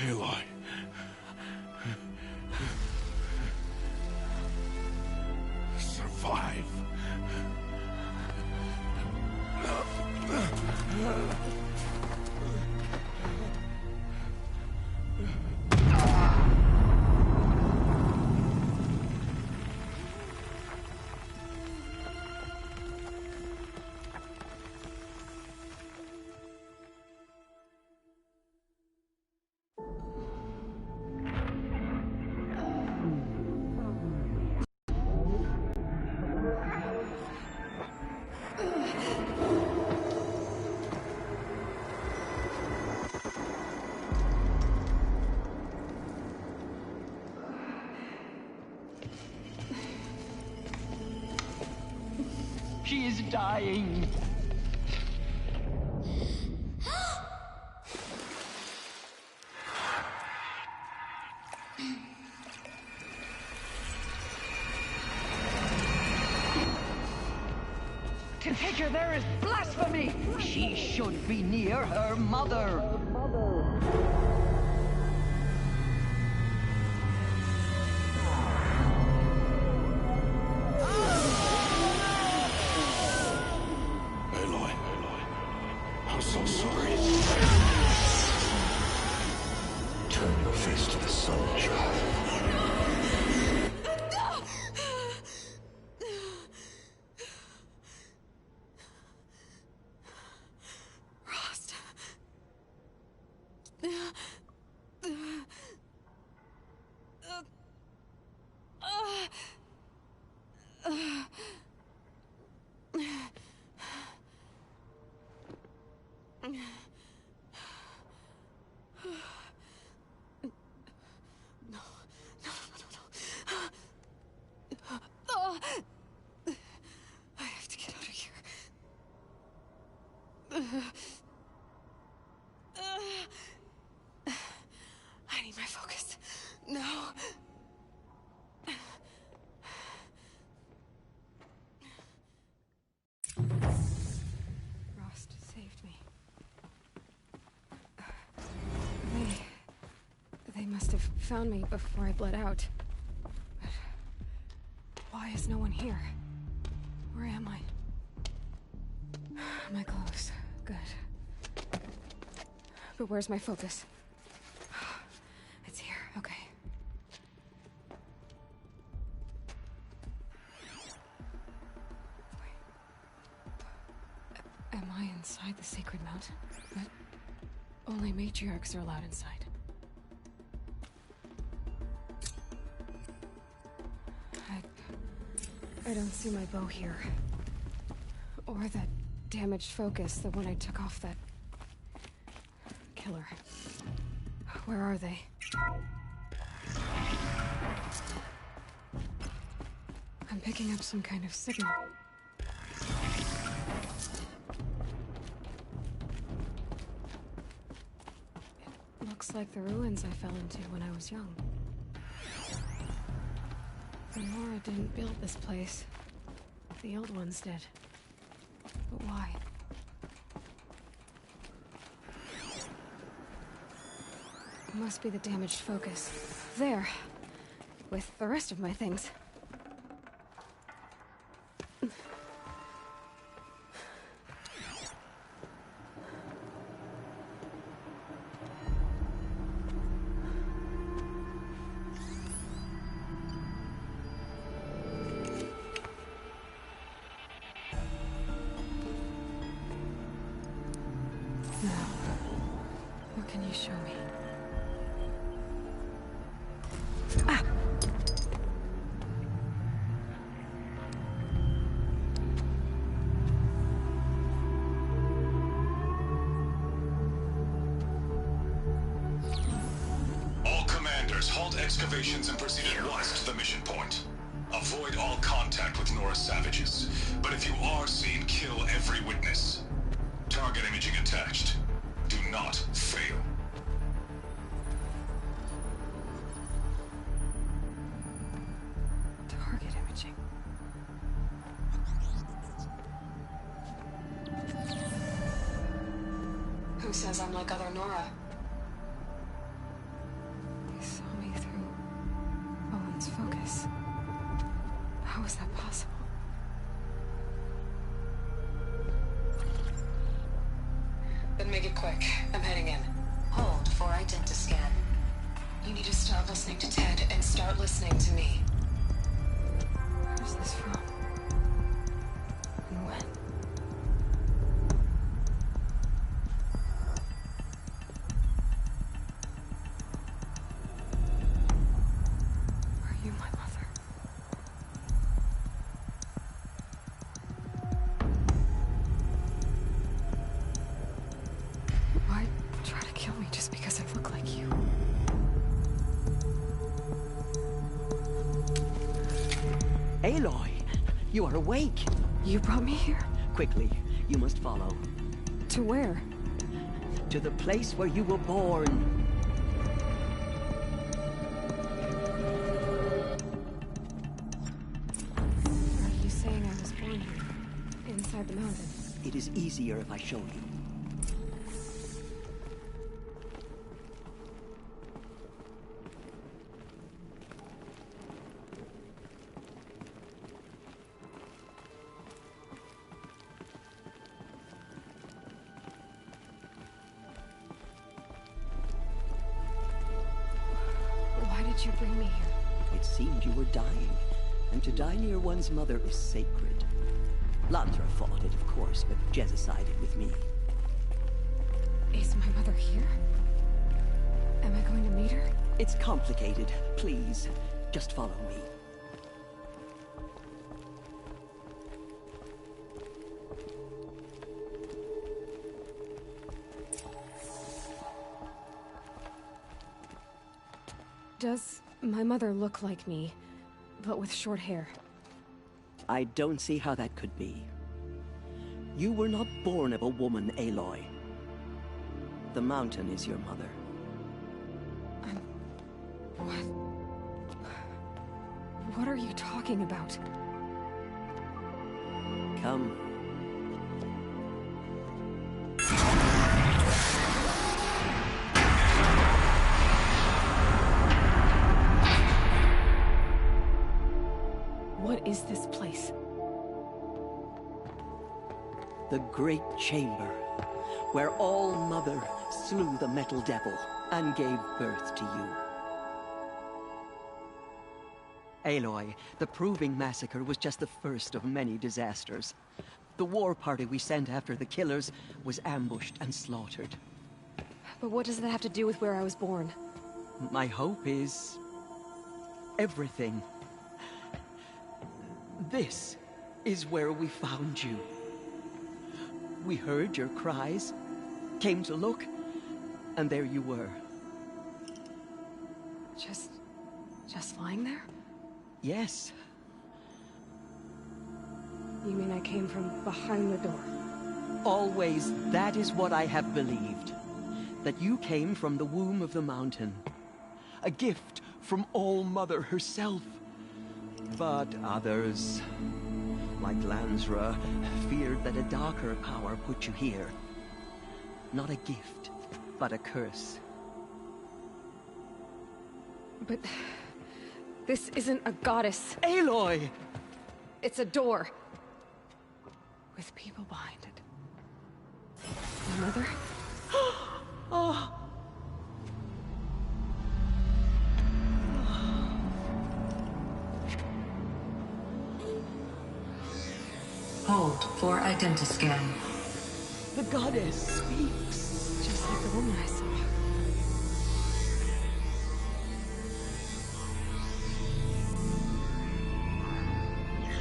Aloy. Survive. She is dying. To take her there is blasphemy. She should be near her mother. I'm so sorry. Turn your face to the sun, child. Rost. I have to get out of here. I need my focus. No. Rost saved me. They must have found me before I bled out. But why is no one here? Where am I? My clothes. Good. But where's my focus? It's here. Okay. Wait. Am I inside the sacred mountain? But only matriarchs are allowed inside. I don't see my bow here. Or that damaged focus, the one I took off that killer. Where are they? I'm picking up some kind of signal. It looks like the ruins I fell into when I was young. Nora didn't build this place. the old ones did. But why? Must be the damaged focus. There. With the rest of my things. What can you show me? Ah! All commanders, halt excavations and proceed at once to the mission point. Avoid all contact with Nora savages. But if you are seen, kill every witness. Target imaging attached. Do not fail. Target imaging. Who says I'm like other Nora? They saw me through Owen's focus. How is that possible? Then make it quick. I'm heading in. Hold for identiscan. You need to stop listening to Ted and start listening to me. Where's this from? And when? Are you my mother? Why try to kill me just because I look like you? Aloy, you are awake. You brought me here? Quickly, you must follow. To where? To the place where you were born. Are you saying I was born here? Inside the mountain? It is easier if I show you. Why did you bring me here? It seemed you were dying, and to die near one's mother is sacred. Landra fought it, of course, but Jezza sided with me. Is my mother here? Am I going to meet her? It's complicated. Please, just follow me. Does my mother look like me, but with short hair? I don't see how that could be. You were not born of a woman, Aloy. The mountain is your mother. What? What are you talking about? Come. What is this place? The Great Chamber, where All-Mother slew the Metal Devil and gave birth to you. Aloy, the Proving Massacre was just the first of many disasters. The war party we sent after the killers was ambushed and slaughtered. But what does that have to do with where I was born? My hope is... everything. This is where we found you. We heard your cries, came to look, and there you were. Just lying there? Yes. You mean I came from behind the door? Always, that is what I have believed. That you came from the womb of the mountain. A gift from All-Mother herself. But others... like Lansra, feared that a darker power put you here. Not a gift, but a curse. But this isn't a goddess. Aloy! It's a door. With people behind it. My mother? Oh. Hold for identiscan. The goddess speaks. Just like the woman I saw.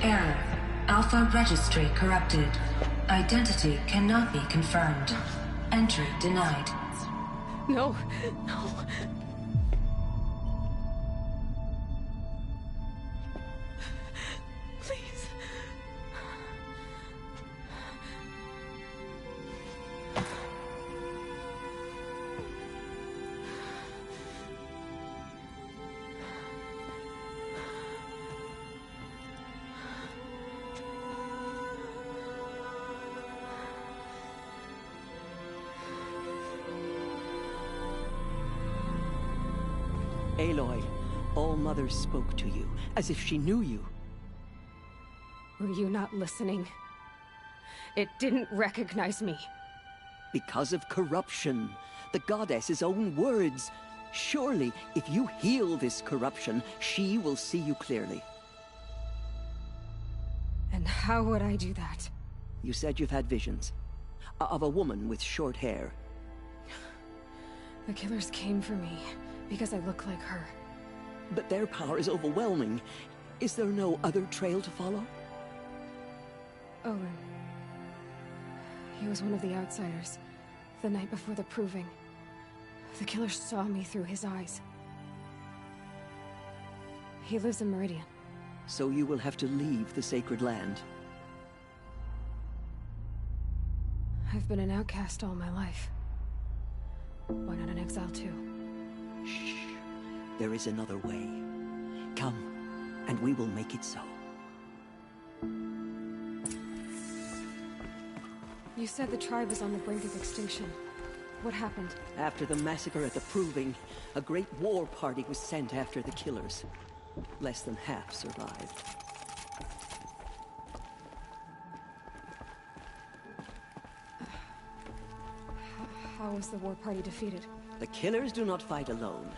Error. Alpha registry corrupted. Identity cannot be confirmed. Entry denied. No, no. Please. Aloy, All Mother spoke to you, as if she knew you. Were you not listening? It didn't recognize me. Because of corruption. The goddess's own words. Surely, if you heal this corruption, she will see you clearly. And how would I do that? You said you've had visions. Of a woman with short hair. The killers came for me, because I look like her. But their power is overwhelming. Is there no other trail to follow? Owen. He was one of the outsiders. The night before the proving. The killer saw me through his eyes. He lives in Meridian. So you will have to leave the sacred land. I've been an outcast all my life. Why not an exile too? Shh. There is another way. Come, and we will make it so. You said the tribe was on the brink of extinction. What happened? After the massacre at the Proving, a great war party was sent after the killers. Less than half survived. How was the war party defeated? The killers do not fight alone.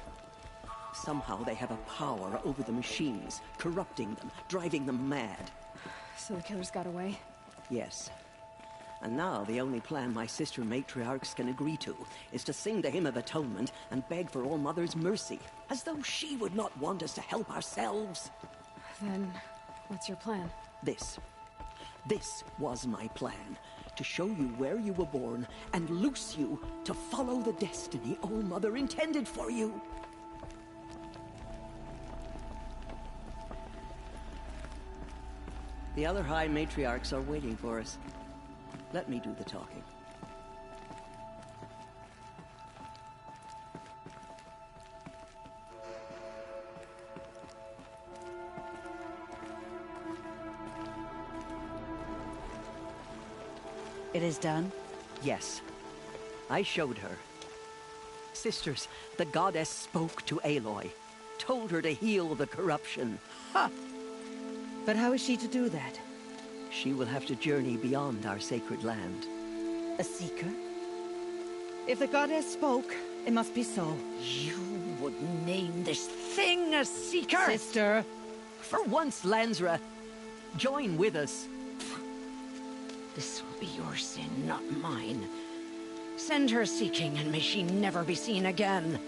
Somehow they have a power over the machines, corrupting them, driving them mad. So the killers got away? Yes. And now the only plan my sister matriarchs can agree to is to sing the Hymn of Atonement and beg for All Mother's mercy, as though she would not want us to help ourselves. Then, what's your plan? This was my plan. To show you where you were born and loose you to follow the destiny All Mother intended for you. The other High Matriarchs are waiting for us. Let me do the talking. It is done? Yes. I showed her. Sisters, the goddess spoke to Aloy. Told her to heal the corruption. Ha! But how is she to do that? She will have to journey beyond our sacred land. A seeker? If the goddess spoke, it must be so. You would name this thing a seeker? Sister! For once, Lansra, join with us. This will be your sin, not mine. Send her seeking, and may she never be seen again.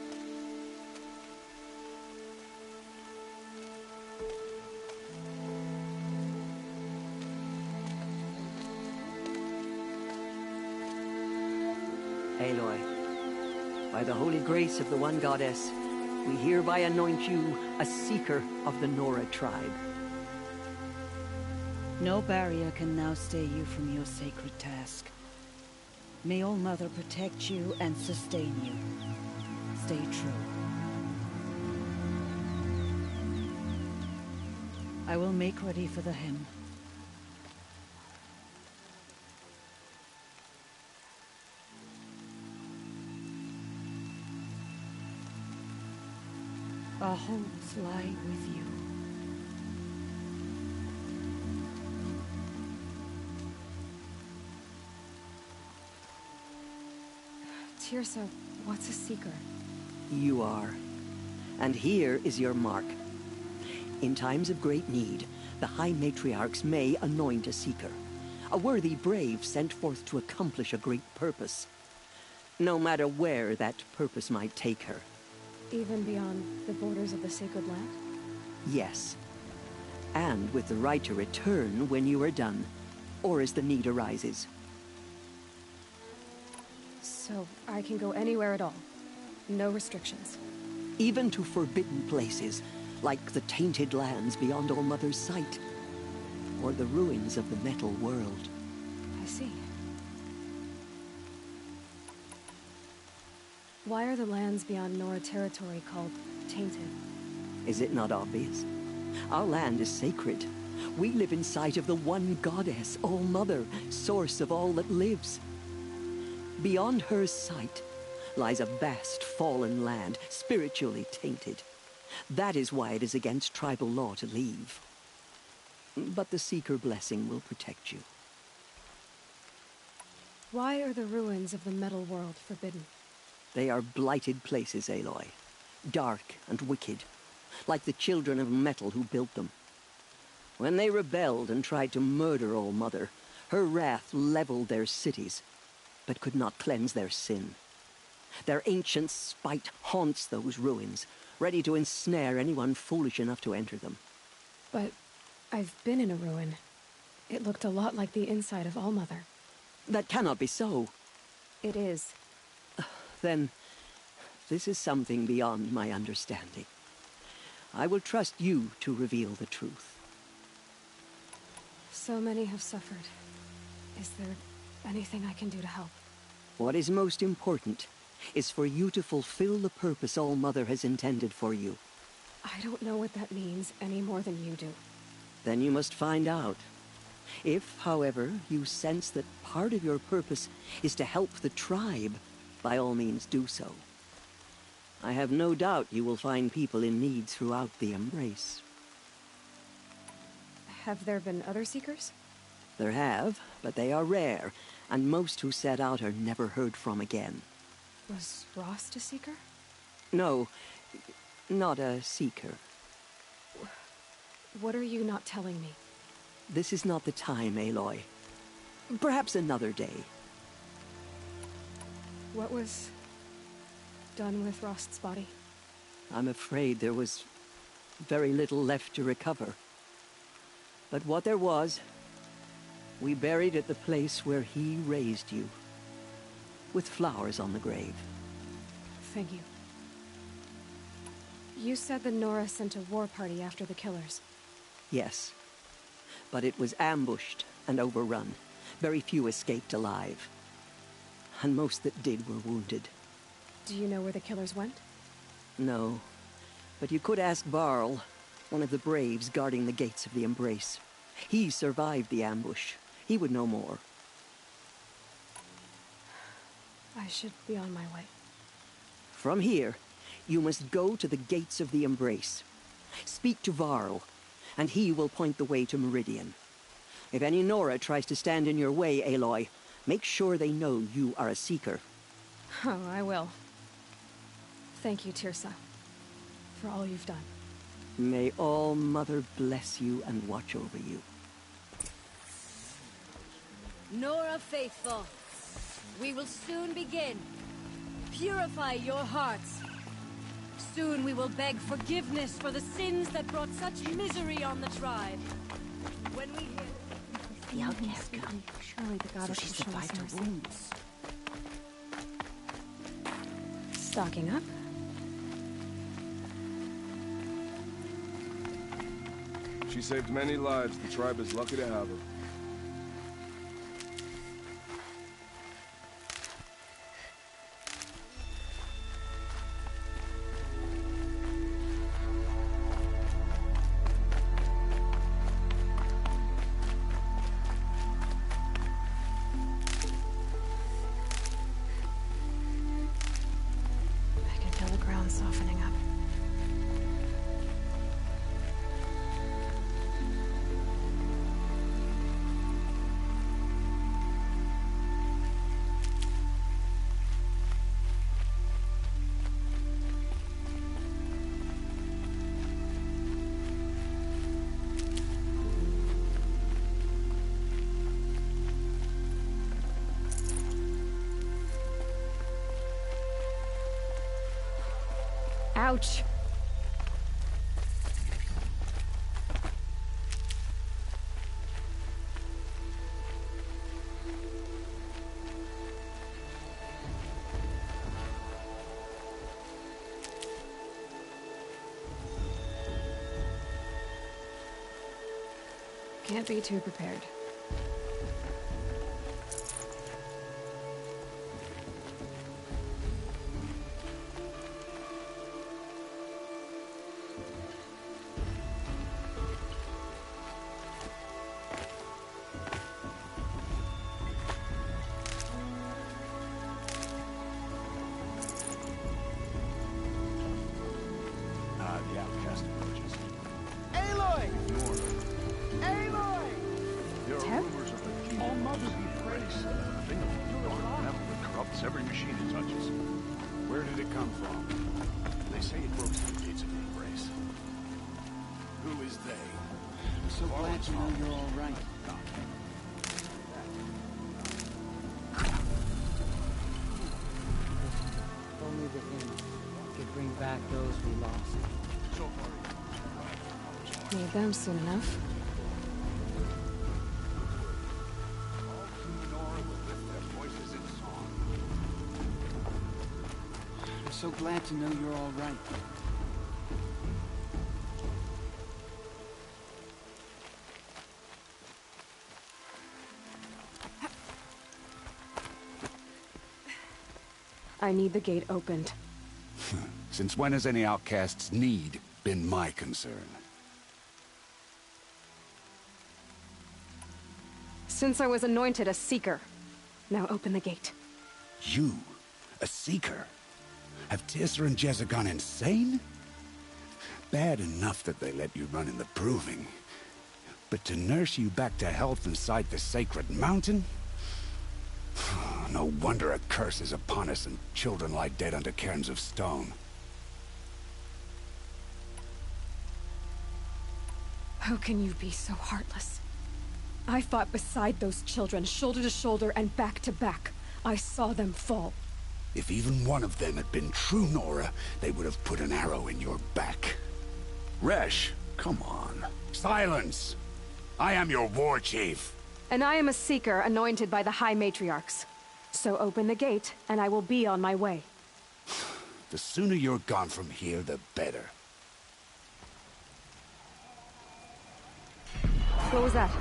Aloy, by the holy grace of the one goddess, we hereby anoint you a seeker of the Nora tribe. No barrier can now stay you from your sacred task. May All Mother protect you and sustain you. Stay true. I will make ready for the hymn. our homes lie with you. Tirsa, what's a seeker? You are. And here is your mark. In times of great need, the High Matriarchs may anoint a seeker. A worthy brave sent forth to accomplish a great purpose. No matter where that purpose might take her. Even beyond the borders of the sacred land? Yes. And with the right to return when you are done, or as the need arises. So I can go anywhere at all? No restrictions? Even to forbidden places, like the tainted lands beyond All Mother's sight. Or the ruins of the metal world. I see. Why are the lands beyond Nora territory called tainted? Is it not obvious? Our land is sacred. We live in sight of the one goddess, All Mother, source of all that lives. Beyond her sight lies a vast fallen land, spiritually tainted. That is why it is against tribal law to leave. But the Seeker blessing will protect you. Why are the ruins of the metal world forbidden? They are blighted places, Aloy. Dark and wicked, like the children of metal who built them. When they rebelled and tried to murder All Mother, her wrath leveled their cities, but could not cleanse their sin. Their ancient spite haunts those ruins, ready to ensnare anyone foolish enough to enter them. But I've been in a ruin. It looked a lot like the inside of All Mother. That cannot be so. It is. Then, this is something beyond my understanding. I will trust you to reveal the truth. So many have suffered. Is there anything I can do to help? What is most important is for you to fulfill the purpose All Mother has intended for you. I don't know what that means any more than you do. Then you must find out. If, however, you sense that part of your purpose is to help the tribe, by all means do so. I have no doubt you will find people in need throughout the Embrace. Have there been other Seekers? There have, but they are rare, and most who set out are never heard from again. Was Rost a Seeker? No, not a Seeker. What are you not telling me? This is not the time, Aloy. Perhaps another day. What was done with Rost's body? I'm afraid there was very little left to recover. But what there was, we buried at the place where he raised you, with flowers on the grave. Thank you. You said the Nora sent a war party after the killers. Yes, but it was ambushed and overrun. Very few escaped alive. And most that did were wounded. Do you know where the killers went? No, but you could ask Varl, one of the braves guarding the gates of the Embrace. He survived the ambush. He would know more. I should be on my way. From here, you must go to the gates of the Embrace. Speak to Varl, and he will point the way to Meridian. If any Nora tries to stand in your way, Aloy, make sure they know you are a Seeker. Oh, I will. Thank you, Tirsa, for all you've done. May All Mother bless you and watch over you. Nora faithful, we will soon begin. Purify your hearts. Soon we will beg forgiveness for the sins that brought such misery on the tribe. When we hear the outcast come, surely the goddess so she will show us survived her mercy. wounds. Stocking up. She saved many lives. The tribe is lucky to have her. I can feel the ground softening up. Ouch. Can't be too prepared. The outcast approaches. Aloy! Aloy! There are rumors of a genius race. A thing of dark metal that corrupts every machine it touches. Where did it come from? They say it broke through the gates of the Embrace. Who is they? I'm so glad to know you're all right. If only the inn could bring back those we lost. Need them soon enough. I'm so glad to know you're all right. I need the gate opened. Since when has any outcast's need been my concern? Since I was anointed a seeker. Now open the gate. You? A seeker? Have Tissa and Jezza gone insane? Bad enough that they let you run in the proving. But to nurse you back to health inside the sacred mountain? No wonder a curse is upon us and children lie dead under cairns of stone. How can you be so heartless? I fought beside those children, shoulder to shoulder and back to back. I saw them fall. If even one of them had been true Nora, they would have put an arrow in your back. Resh, come on. Silence! I am your war chief. And I am a seeker anointed by the High Matriarchs. So open the gate, and I will be on my way. The sooner you're gone from here, the better. What was that?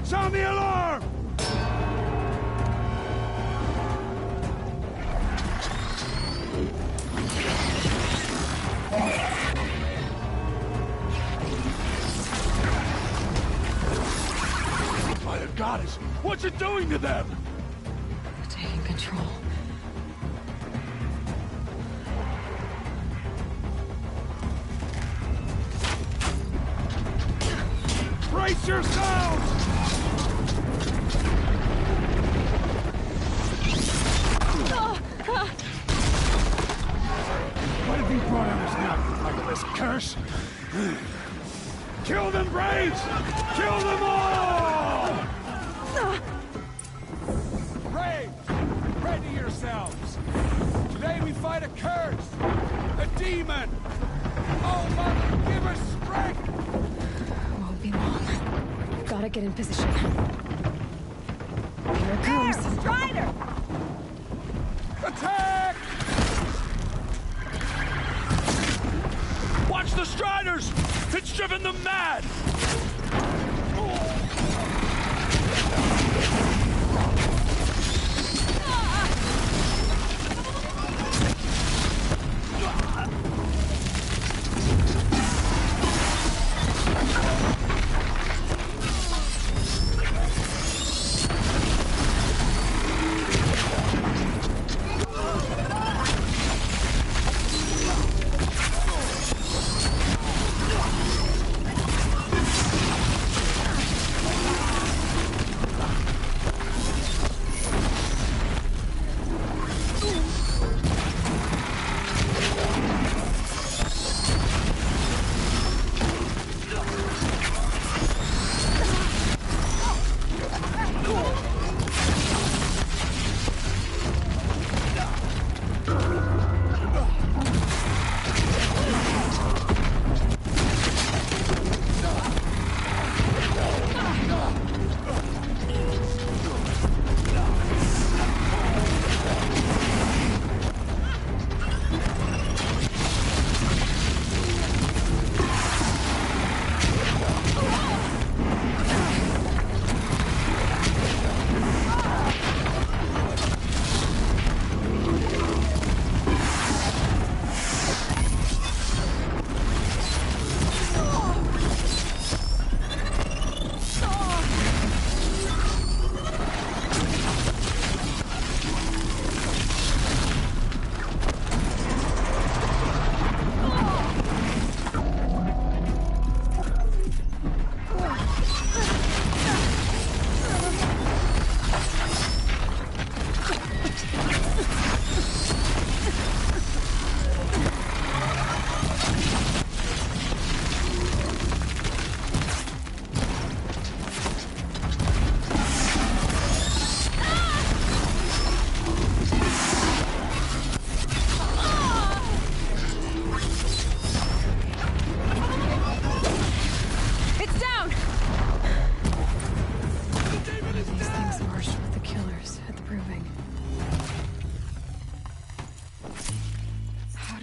Sound the alarm! By the goddess, what's it doing to them? They're taking control. Brace yourselves! What have you brought on us now, Legolas curse? Kill them, Braves! Kill them all! Braves, ready yourselves! Today we fight a curse! A demon! Oh, Mother, give us strength! Won't be long. Gotta get in position. Here it comes. There, Strider! Attack! Watch the Striders! It's driven them mad!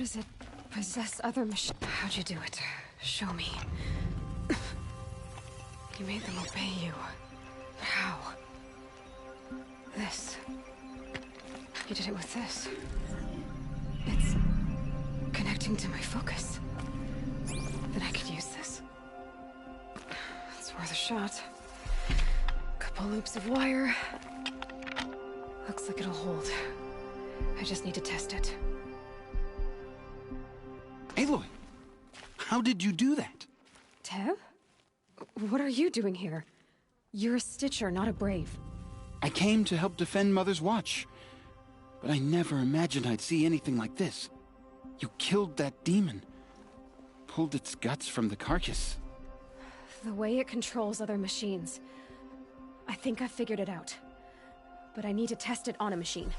does it possess other machines? How'd you do it? Show me. You made them obey you. How? This. You did it with this. It's connecting to my focus. Then I could use this. It's worth a shot. Couple loops of wire. Looks like it'll hold. I just need to test it. Aloy! How did you do that? Teb? What are you doing here? You're a Stitcher, not a Brave. I came to help defend Mother's Watch. But I never imagined I'd see anything like this. You killed that demon. Pulled its guts from the carcass. The way it controls other machines. I think I figured it out. But I need to test it on a machine.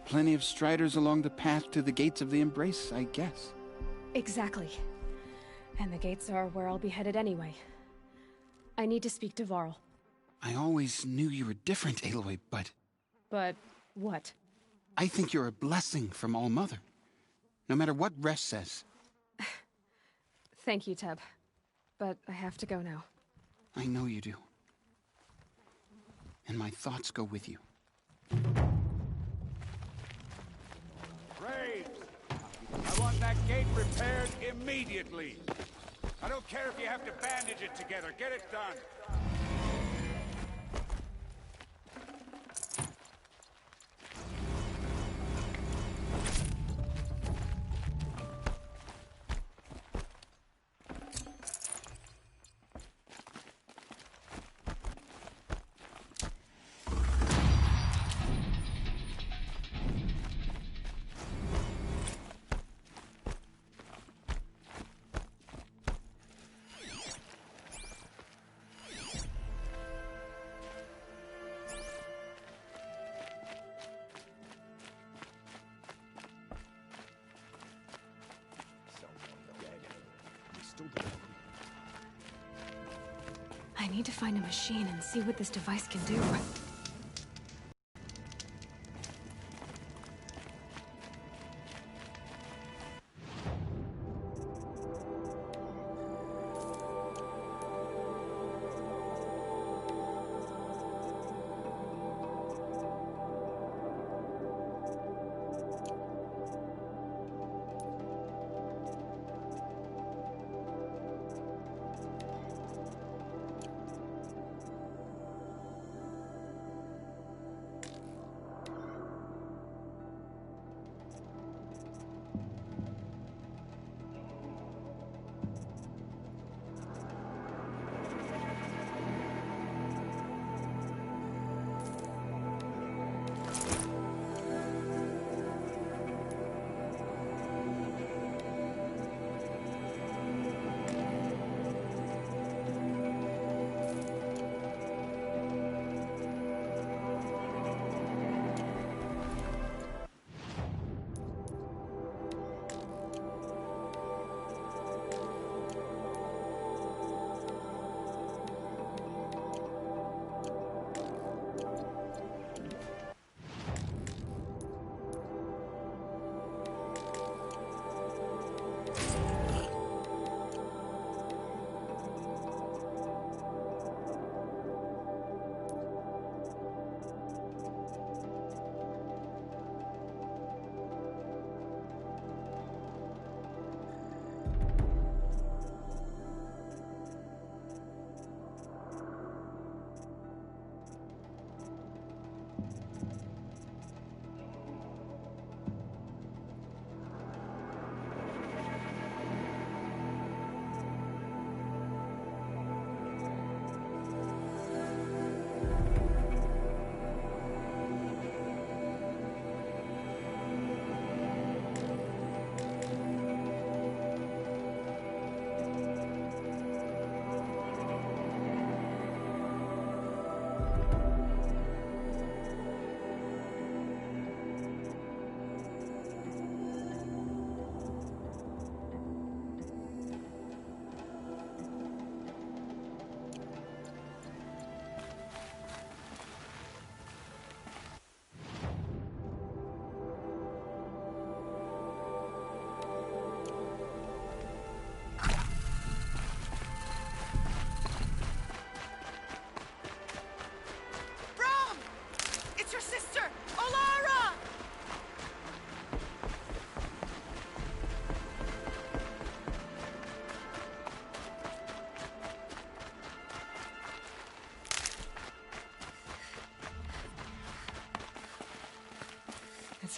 Plenty of striders along the path to the gates of the Embrace, I guess. Exactly. And the gates are where I'll be headed anyway. I need to speak to Varl. I always knew you were different, Aloy, but... But what? I think you're a blessing from All-Mother. No matter what Resh says. Thank you, Teb. But I have to go now. I know you do. And my thoughts go with you. Braves! I want that gate repaired immediately. I don't care if you have to bandage it together. Get it done. I need to find a machine and see what this device can do.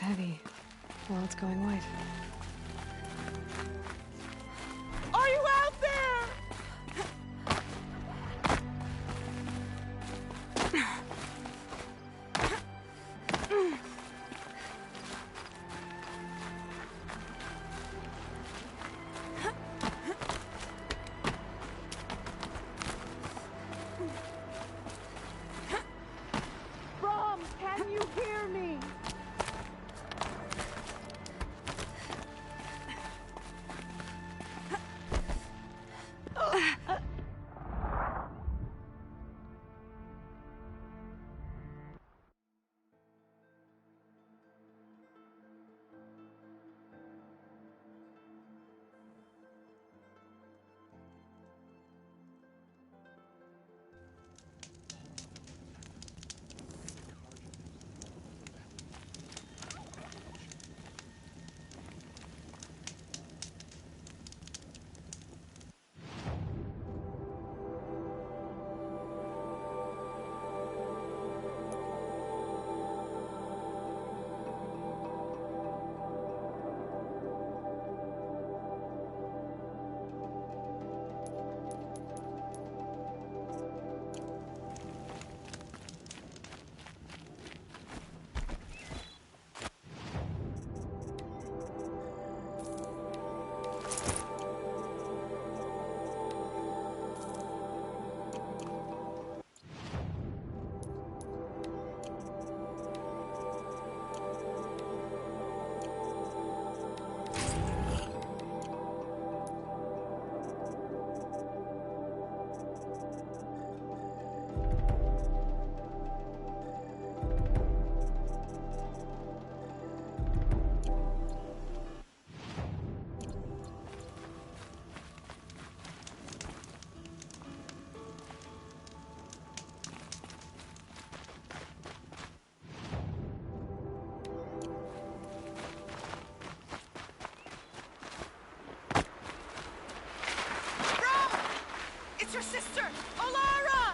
heavy while it's going white. Are you out there? Brom, can you hear me? It's your sister, Alara!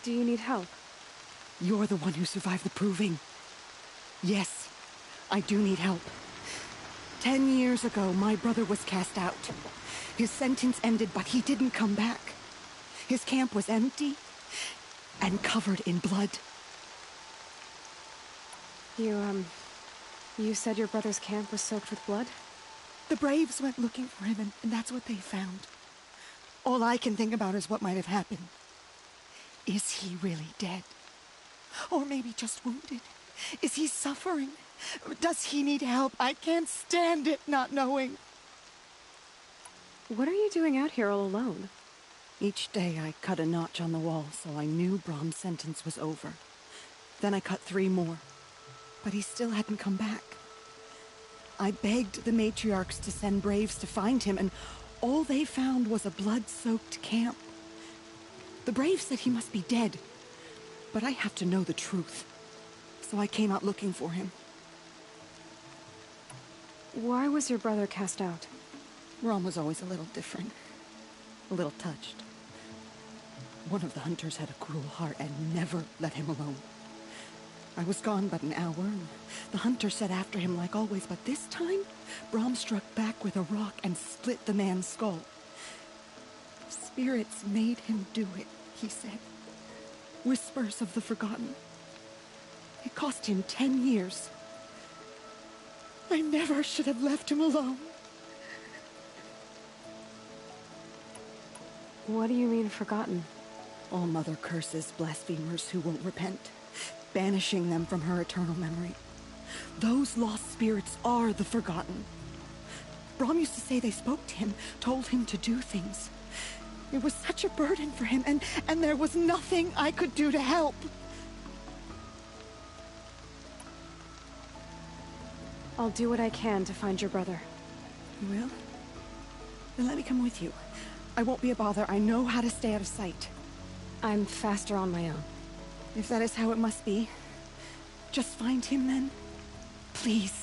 Do you need help? You're the one who survived the proving. Yes, I do need help. 10 years ago, my brother was cast out. His sentence ended, but he didn't come back. His camp was empty and covered in blood. You said your brother's camp was soaked with blood? The Braves went looking for him, and that's what they found. All I can think about is what might have happened. Is he really dead? Or maybe just wounded? Is he suffering? Does he need help? I can't stand it not knowing. What are you doing out here all alone? Each day I cut a notch on the wall so I knew Brom's sentence was over. Then I cut 3 more. But he still hadn't come back. I begged the matriarchs to send Braves to find him, and all they found was a blood-soaked camp. The Braves said he must be dead, but I have to know the truth. So I came out looking for him. Why was your brother cast out? Brom was always a little different. A little touched. One of the hunters had a cruel heart and never let him alone. I was gone but an hour, and the hunter set after him like always, but this time, Brom struck back with a rock and split the man's skull. Spirits made him do it, he said. Whispers of the forgotten. It cost him 10 years. I never should have left him alone. What do you mean, forgotten? All mother curses blasphemers who won't repent, banishing them from her eternal memory. Those lost spirits are the forgotten. Brom used to say they spoke to him, told him to do things. It was such a burden for him, and there was nothing I could do to help. I'll do what I can to find your brother. You will? Then let me come with you. I won't be a bother. I know how to stay out of sight. I'm faster on my own. If that is how it must be, just find him then. Please.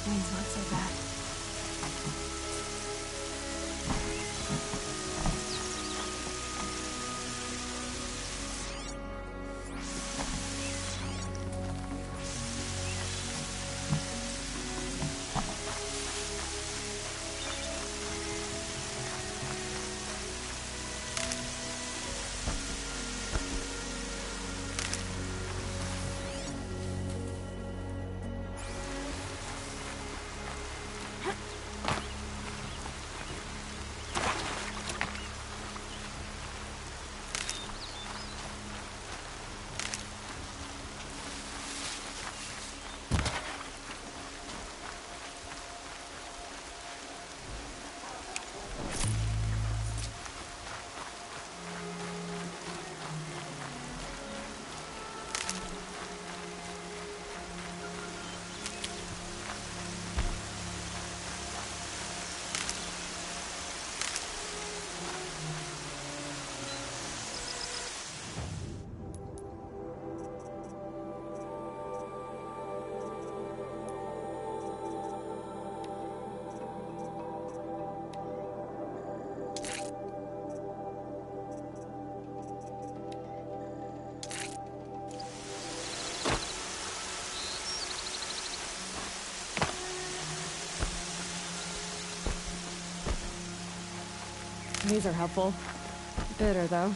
Rain's not so bad. These are helpful. Bitter, though.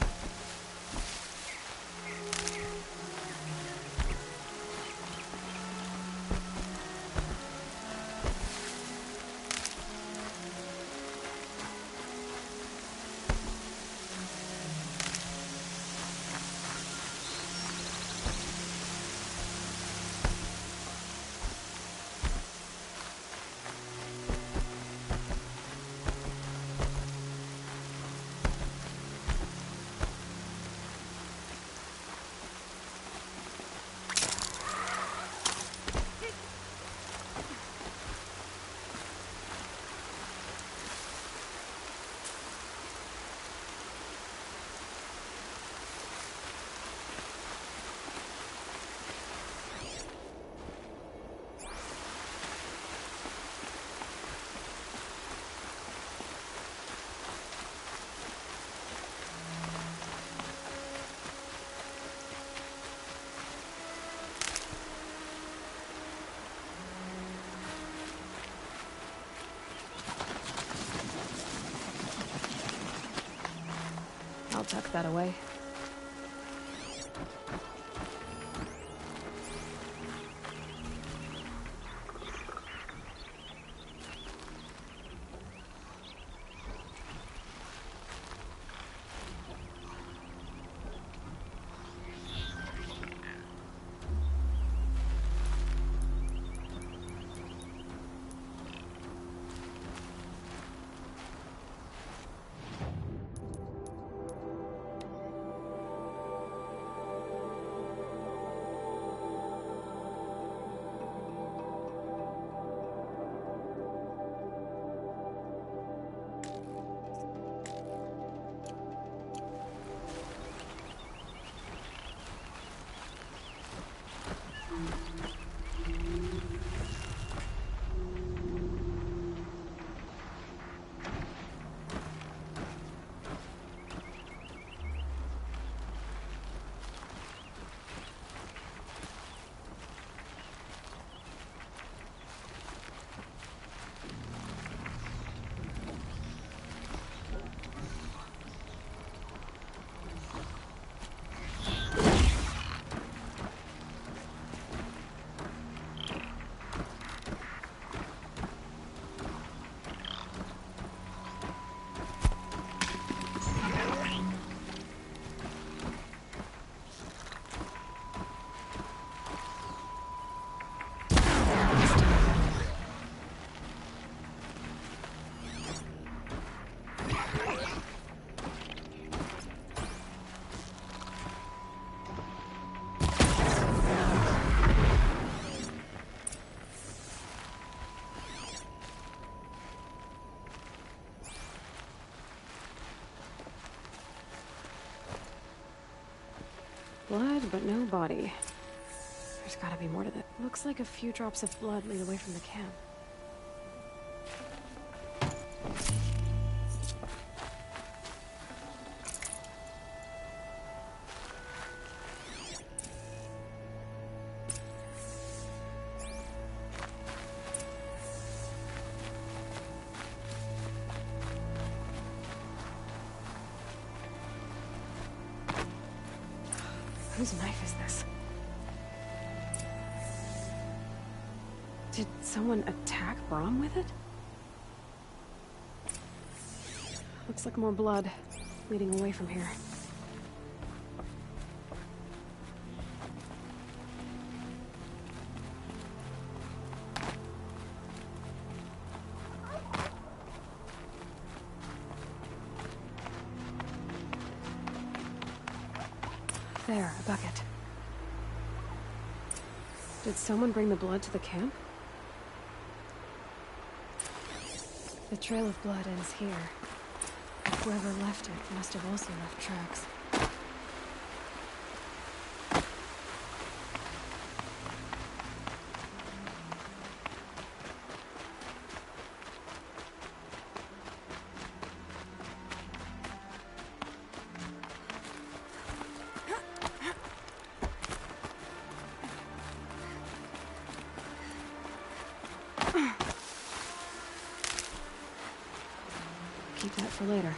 I'll tuck that away. Blood, but no body. There's gotta be more to that. Looks like a few drops of blood lead away from the camp. Whose knife is this? Did someone attack Brom with it? Looks like more blood leading away from here. There, a bucket. Did someone bring the blood to the camp? The trail of blood ends here. Whoever left it must have also left tracks. Keep that for later.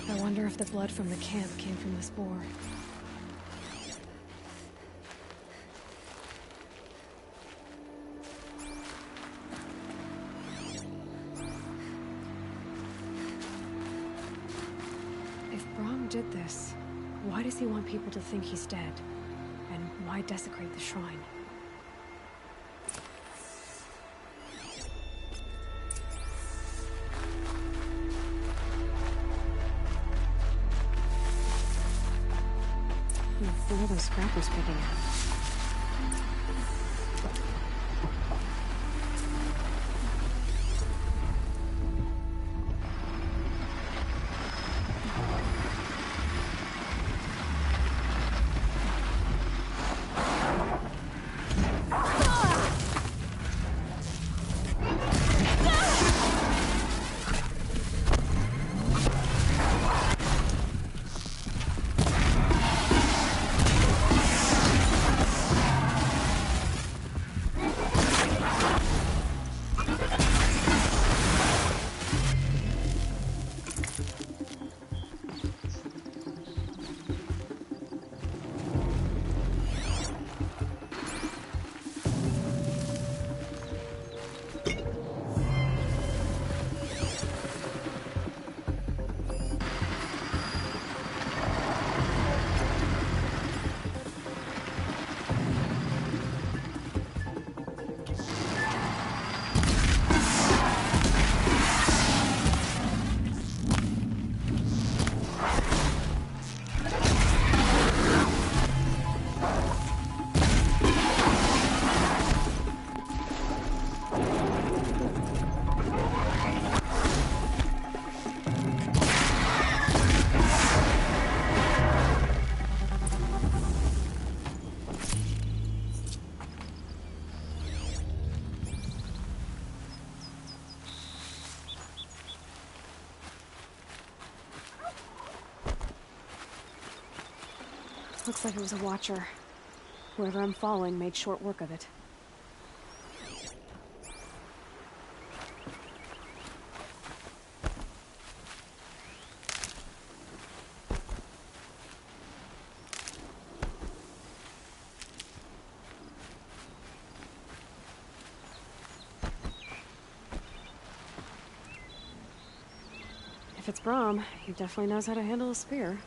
I wonder if the blood from the camp came from this boar. If Brom did this, why does he want people to think he's dead? And why desecrate the shrine? What are those scrappers picking up? Looks like it was a watcher. Whoever I'm following made short work of it. If it's Brahm, he definitely knows how to handle a spear.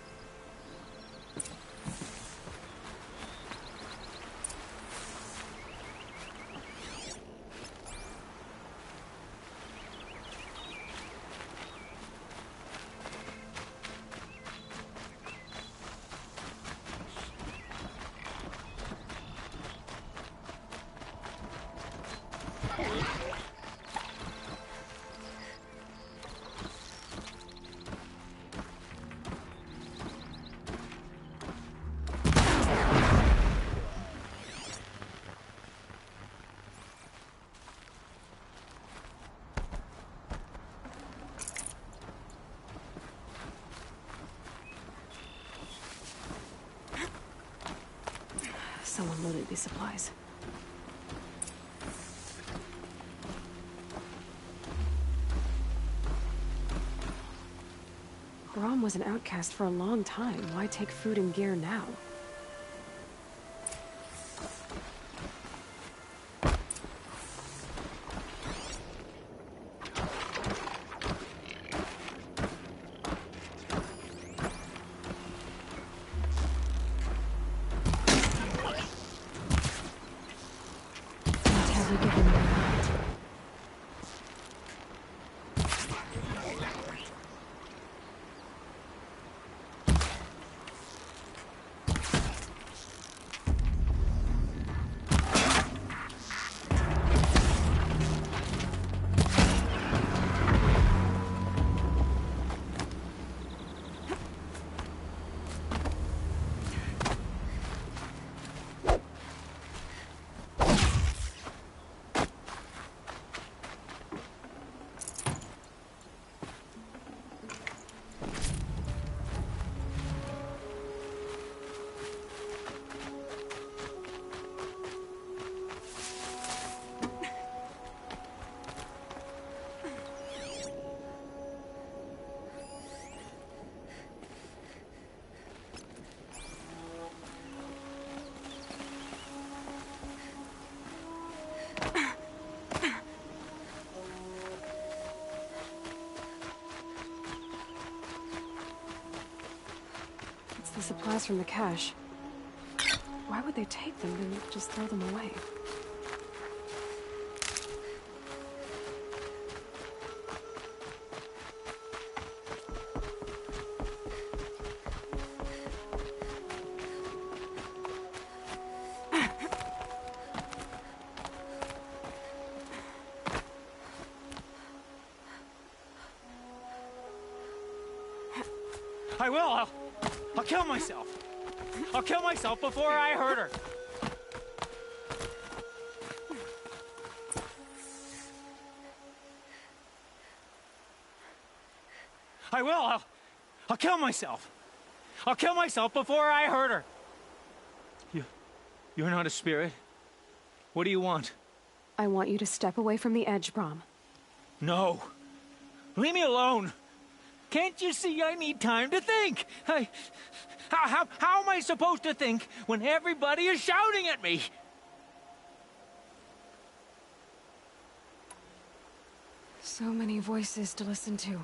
Someone loaded these supplies. Brahm was an outcast for a long time. Why take food and gear now? The supplies from the cache. Why would they take them and just throw them away? I will! I'll kill myself! I'll kill myself before I hurt her! I will! I'll kill myself! I'll kill myself before I hurt her! You're not a spirit. What do you want? I want you to step away from the edge, Brahm. No! Leave me alone! Can't you see I need time to think? How am I supposed to think when everybody is shouting at me? So many voices to listen to.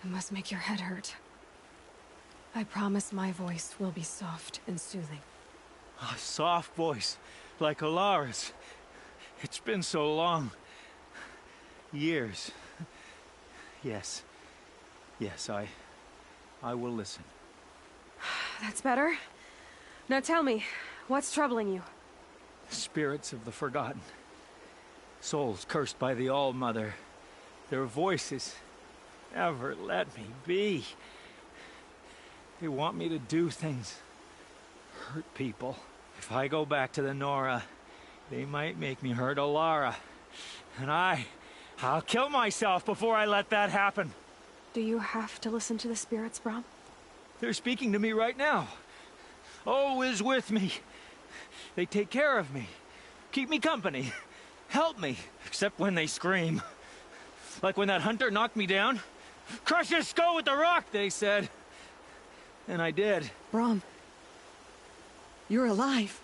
It must make your head hurt. I promise my voice will be soft and soothing. A soft voice, like Alara's. It's been so long. Years. Yes. Yes, I will listen. That's better. Now tell me, what's troubling you? Spirits of the forgotten. Souls cursed by the All-Mother. Their voices never let me be. They want me to do things. Hurt people. If I go back to the Nora, they might make me hurt Alara. And I'll kill myself before I let that happen. Do you have to listen to the spirits, Brahm? They're speaking to me right now. always with me. They take care of me, keep me company, help me, except when they scream. Like when that hunter knocked me down. Crush his skull with the rock, they said. And I did. Brom, you're alive.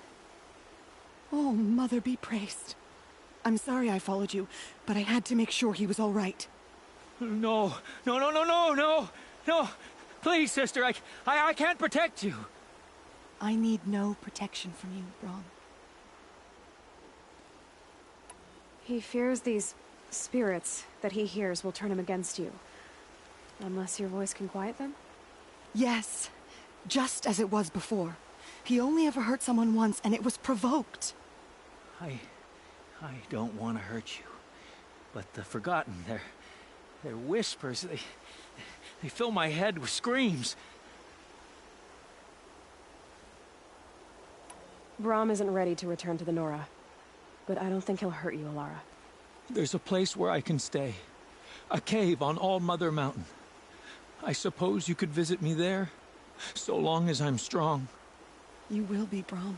Oh, Mother be praised. I'm sorry I followed you, but I had to make sure he was all right. No. Please, sister, I can't protect you. I need no protection from you, Brom. He fears these spirits that he hears will turn him against you. Unless your voice can quiet them? Yes, just as it was before. He only ever hurt someone once, and it was provoked. I don't want to hurt you. But the Forgotten, their whispers, they fill my head with screams. Brom isn't ready to return to the Nora. But I don't think he'll hurt you, Alara. There's a place where I can stay. A cave on All Mother Mountain. I suppose you could visit me there, so long as I'm strong. You will be, Brom.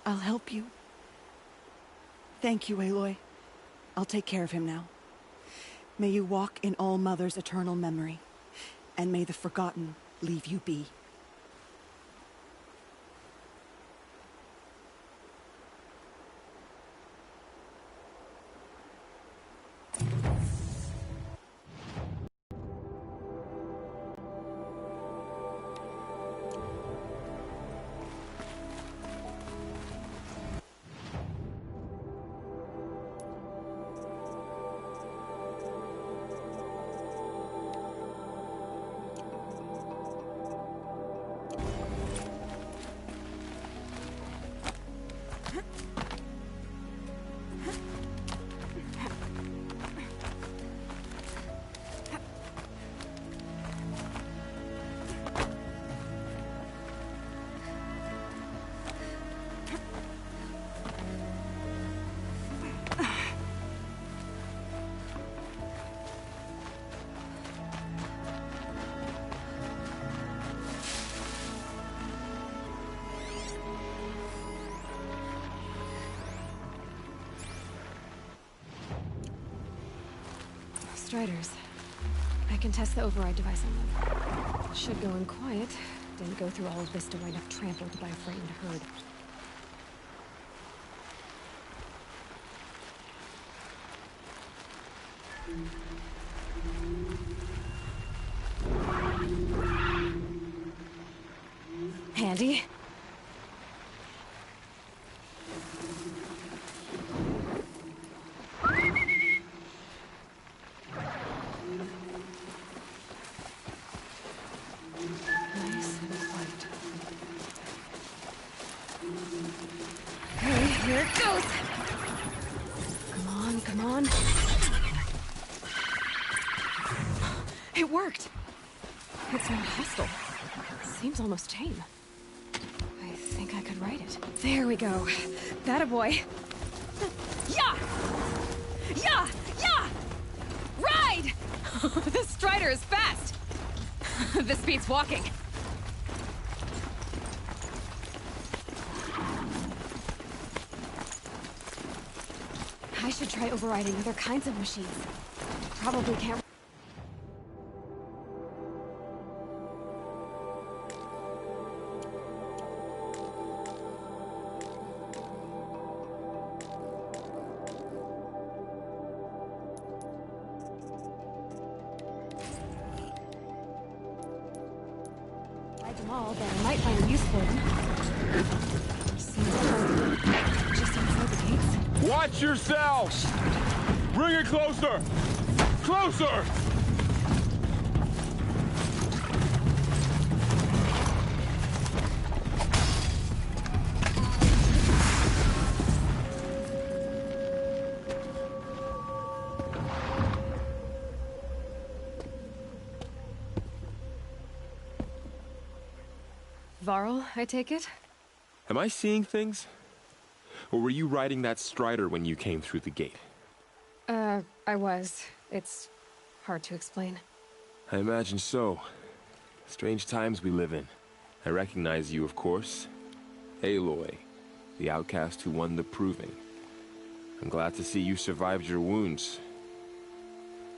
I'll help you. Thank you, Aloy. I'll take care of him now. May you walk in All Mother's eternal memory, and may the Forgotten leave you be. Striders. I can test the override device on them. Should go in quiet. Didn't go through all of this to wind up trampled by a frightened herd. Handy. Here it goes! Come on. It worked! It's not hostile. Seems almost tame. I think I could ride it. There we go. That boy. Yeah! Yeah! Yeah! Ride! This Strider is fast! This beats walking. I should try overriding other kinds of machines. Probably can't. Ride them all, but I might find a use for them. Seems like just outside the gates. Watch yourself! Bring it closer! Closer! Varl, I take it? Am I seeing things? Or were you riding that Strider when you came through the gate? I was. It's hard to explain. I imagine so. Strange times we live in. I recognize you, of course. Aloy, the outcast who won the proving. I'm glad to see you survived your wounds.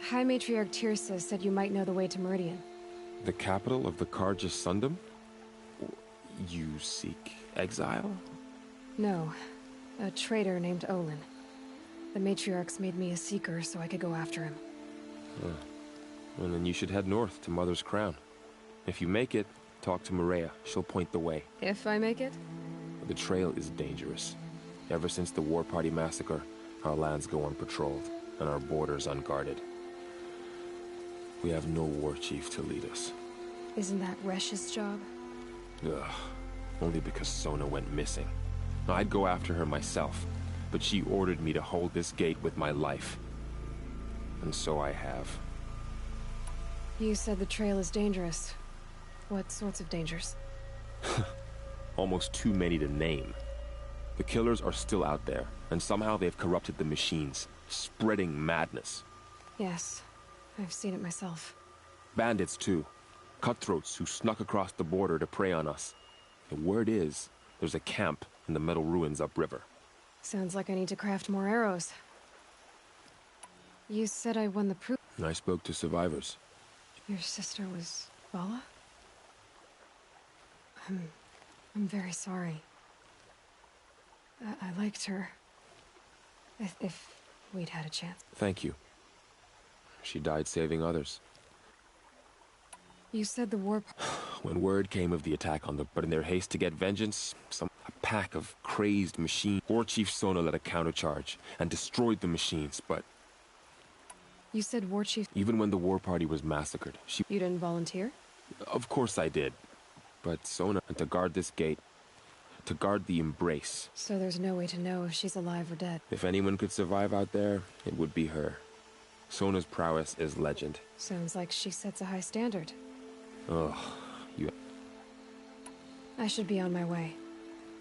High Matriarch Tirsa said you might know the way to Meridian. The capital of the Carja Sundom? You seek exile? No. A traitor named Olin. The Matriarchs made me a seeker so I could go after him. Well, then you should head north to Mother's Crown. If you make it, talk to Maria. She'll point the way. If I make it? The trail is dangerous. Ever since the War Party massacre, our lands go unpatrolled, and our borders unguarded. We have no war chief to lead us. Isn't that Resh's job? Ugh. Only because Sona went missing. I'd go after her myself, but she ordered me to hold this gate with my life. And so I have. You said the trail is dangerous. What sorts of dangers? Almost too many to name. The killers are still out there, and somehow they've corrupted the machines, spreading madness. Yes, I've seen it myself. Bandits, too. Cutthroats who snuck across the border to prey on us. The word is, there's a camp in the metal ruins upriver. Sounds like I need to craft more arrows. You said I won the proof. I spoke to survivors. Your sister was Vala? I'm very sorry. I liked her. If we'd had a chance. Thank you. She died saving others. You said the war... When word came of the attack on the... But in their haste to get vengeance, a pack of crazed machines... War Chief Sona led a countercharge and destroyed the machines, but... You said War Chief... Even when the War Party was massacred, she... You didn't volunteer? Of course I did. But Sona... And to guard this gate... To guard the Embrace. So there's no way to know if she's alive or dead. If anyone could survive out there, it would be her. Sona's prowess is legend. Sounds like she sets a high standard. Ugh, you... I should be on my way.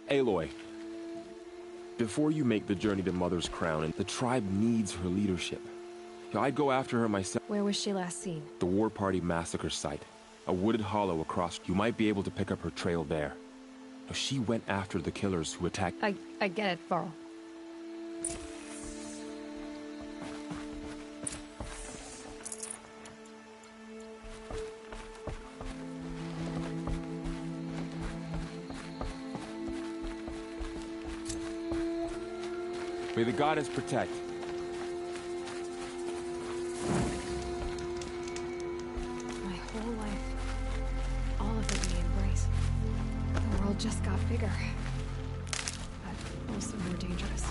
Aloy, before you make the journey to Mother's Crown, and the tribe needs her leadership. I'd go after her myself. Where was she last seen? The War Party massacre site. A wooded hollow across. You might be able to pick up her trail there. She went after the killers who attacked... I get it, Varl. May the goddess protect. My whole life, all of it in the Embrace. The world just got bigger, but also more dangerous.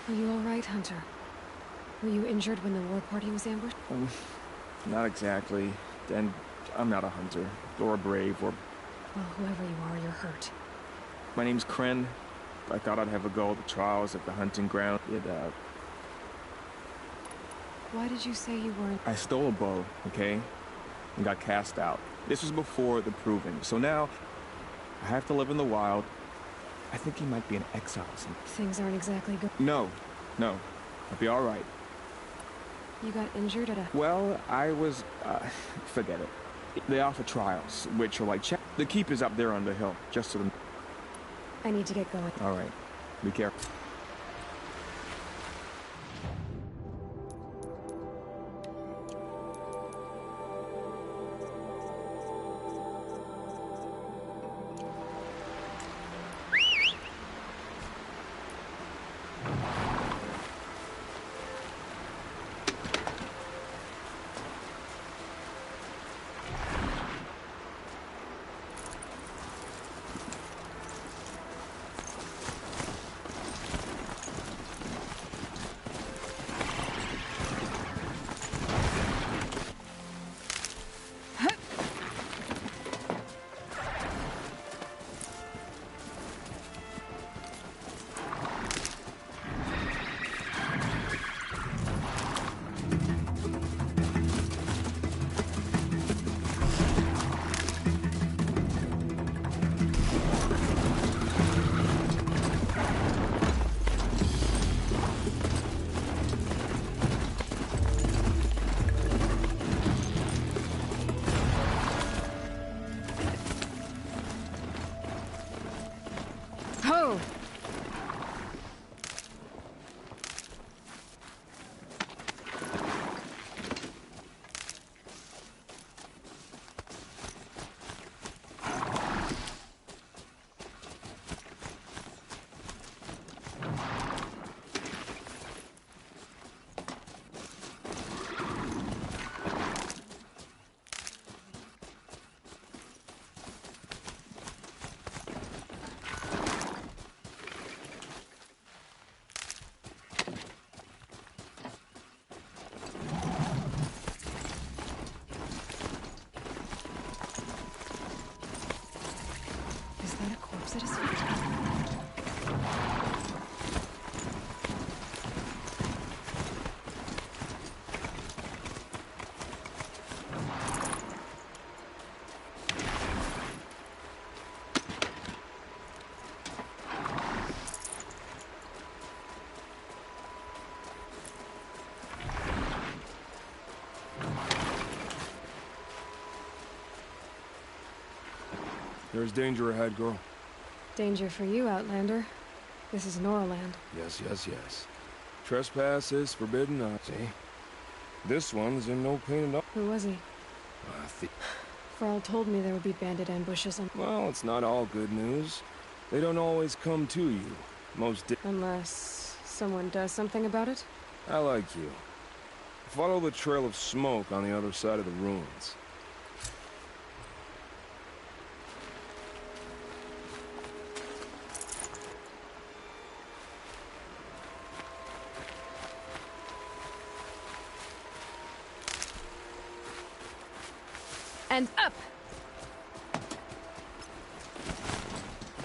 Are you all right, Hunter? Were you injured when the war party was ambushed? Not exactly. And I'm not a hunter, or a brave, or... Well, whoever you are, you're hurt. My name's Kren. I thought I'd have a go at the trials at the hunting ground. Why did you say you weren't? I stole a bow, okay? And got cast out. This was before the proving, so now I have to live in the wild. I think he might be in exile or something. Things aren't exactly good. No. I'll be all right. You got injured at a... Well, I was, forget it. They offer trials, which are like, the keep is up there on the hill, just to the... I need to get going. All right. Be careful. At his feet. There's danger ahead, girl. Danger for you, Outlander. This is Noraland. Yes. Trespass is forbidden, see? This one's in no pain at all. Who was he? Farrell told me there would be bandit ambushes on... Well, it's not all good news. They don't always come to you. Unless someone does something about it? I like you. Follow the trail of smoke on the other side of the ruins. And up!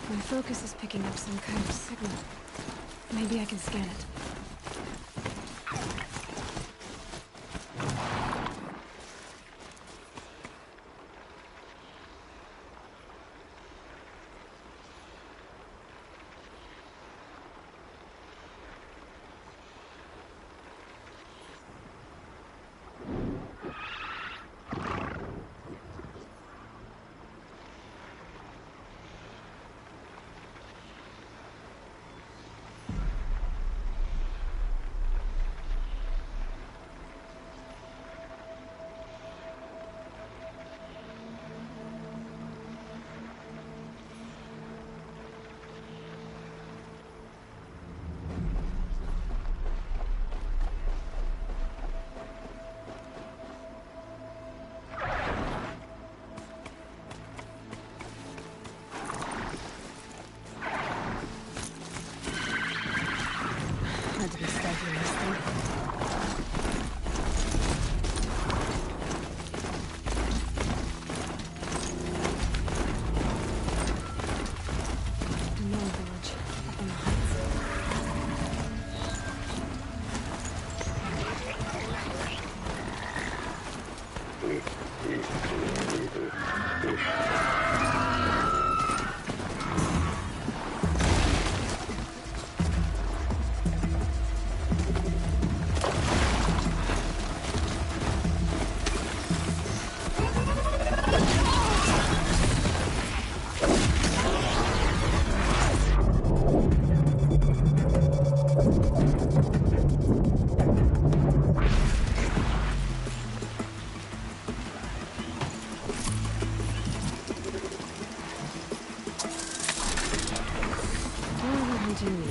My focus is picking up some kind of signal. Maybe I can scan it. tormenting me.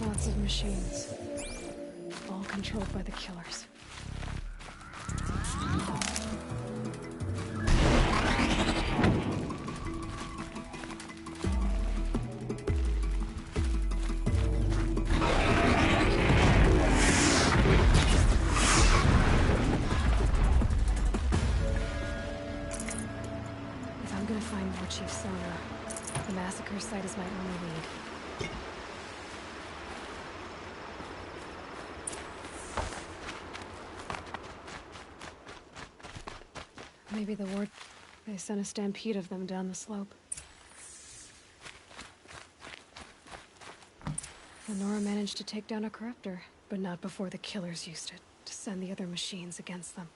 Lots of machines, all controlled by the killers. If I'm gonna find War Chief Sona, the massacre site is my only lead. Maybe the war... They sent a stampede of them down the slope. Lenora managed to take down a corruptor, but not before the killers used it to send the other machines against them.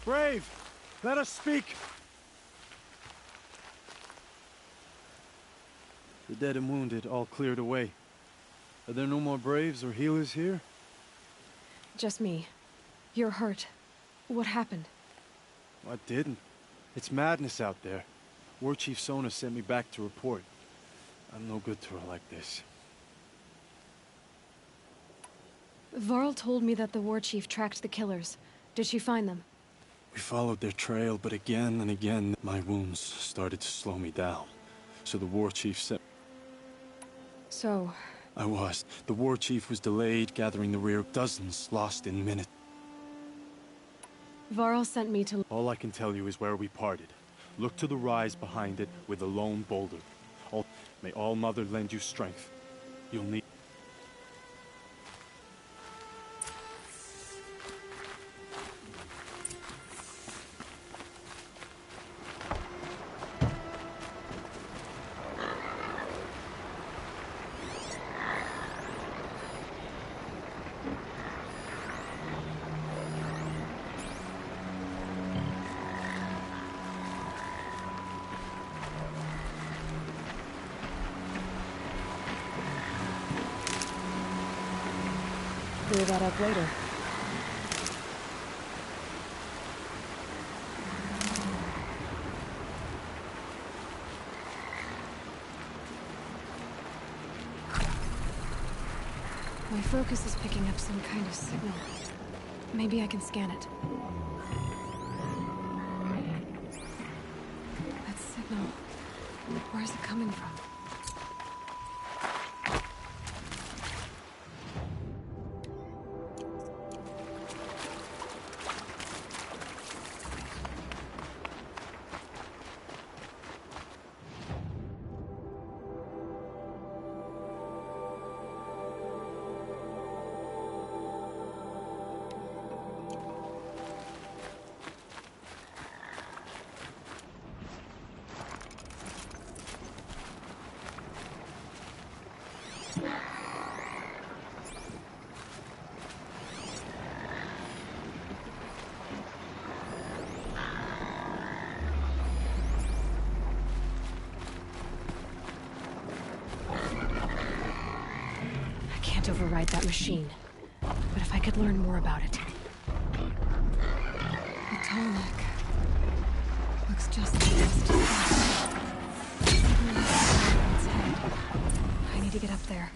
Brave! Let us speak! The dead and wounded all cleared away. Are there no more Braves or healers here? Just me. You're hurt. What happened? I didn't. It's madness out there. War Chief Sona sent me back to report. I'm no good to her like this. Varl told me that the war chief tracked the killers. Did she find them? We followed their trail, but again and again, my wounds started to slow me down. So the war chief sent... So... The war chief was delayed, gathering the rear. Dozens lost in minutes. Varl sent me to... All I can tell you is where we parted. Look to the rise behind it with a lone boulder. May All Mother lend you strength. You'll need... Clear that up later. My focus is picking up some kind of signal. Maybe I can scan it. That signal... Where's it coming from? I can't override that machine. But if I could learn more about it. The tall neck looks just like this. Its head. I need to get up there.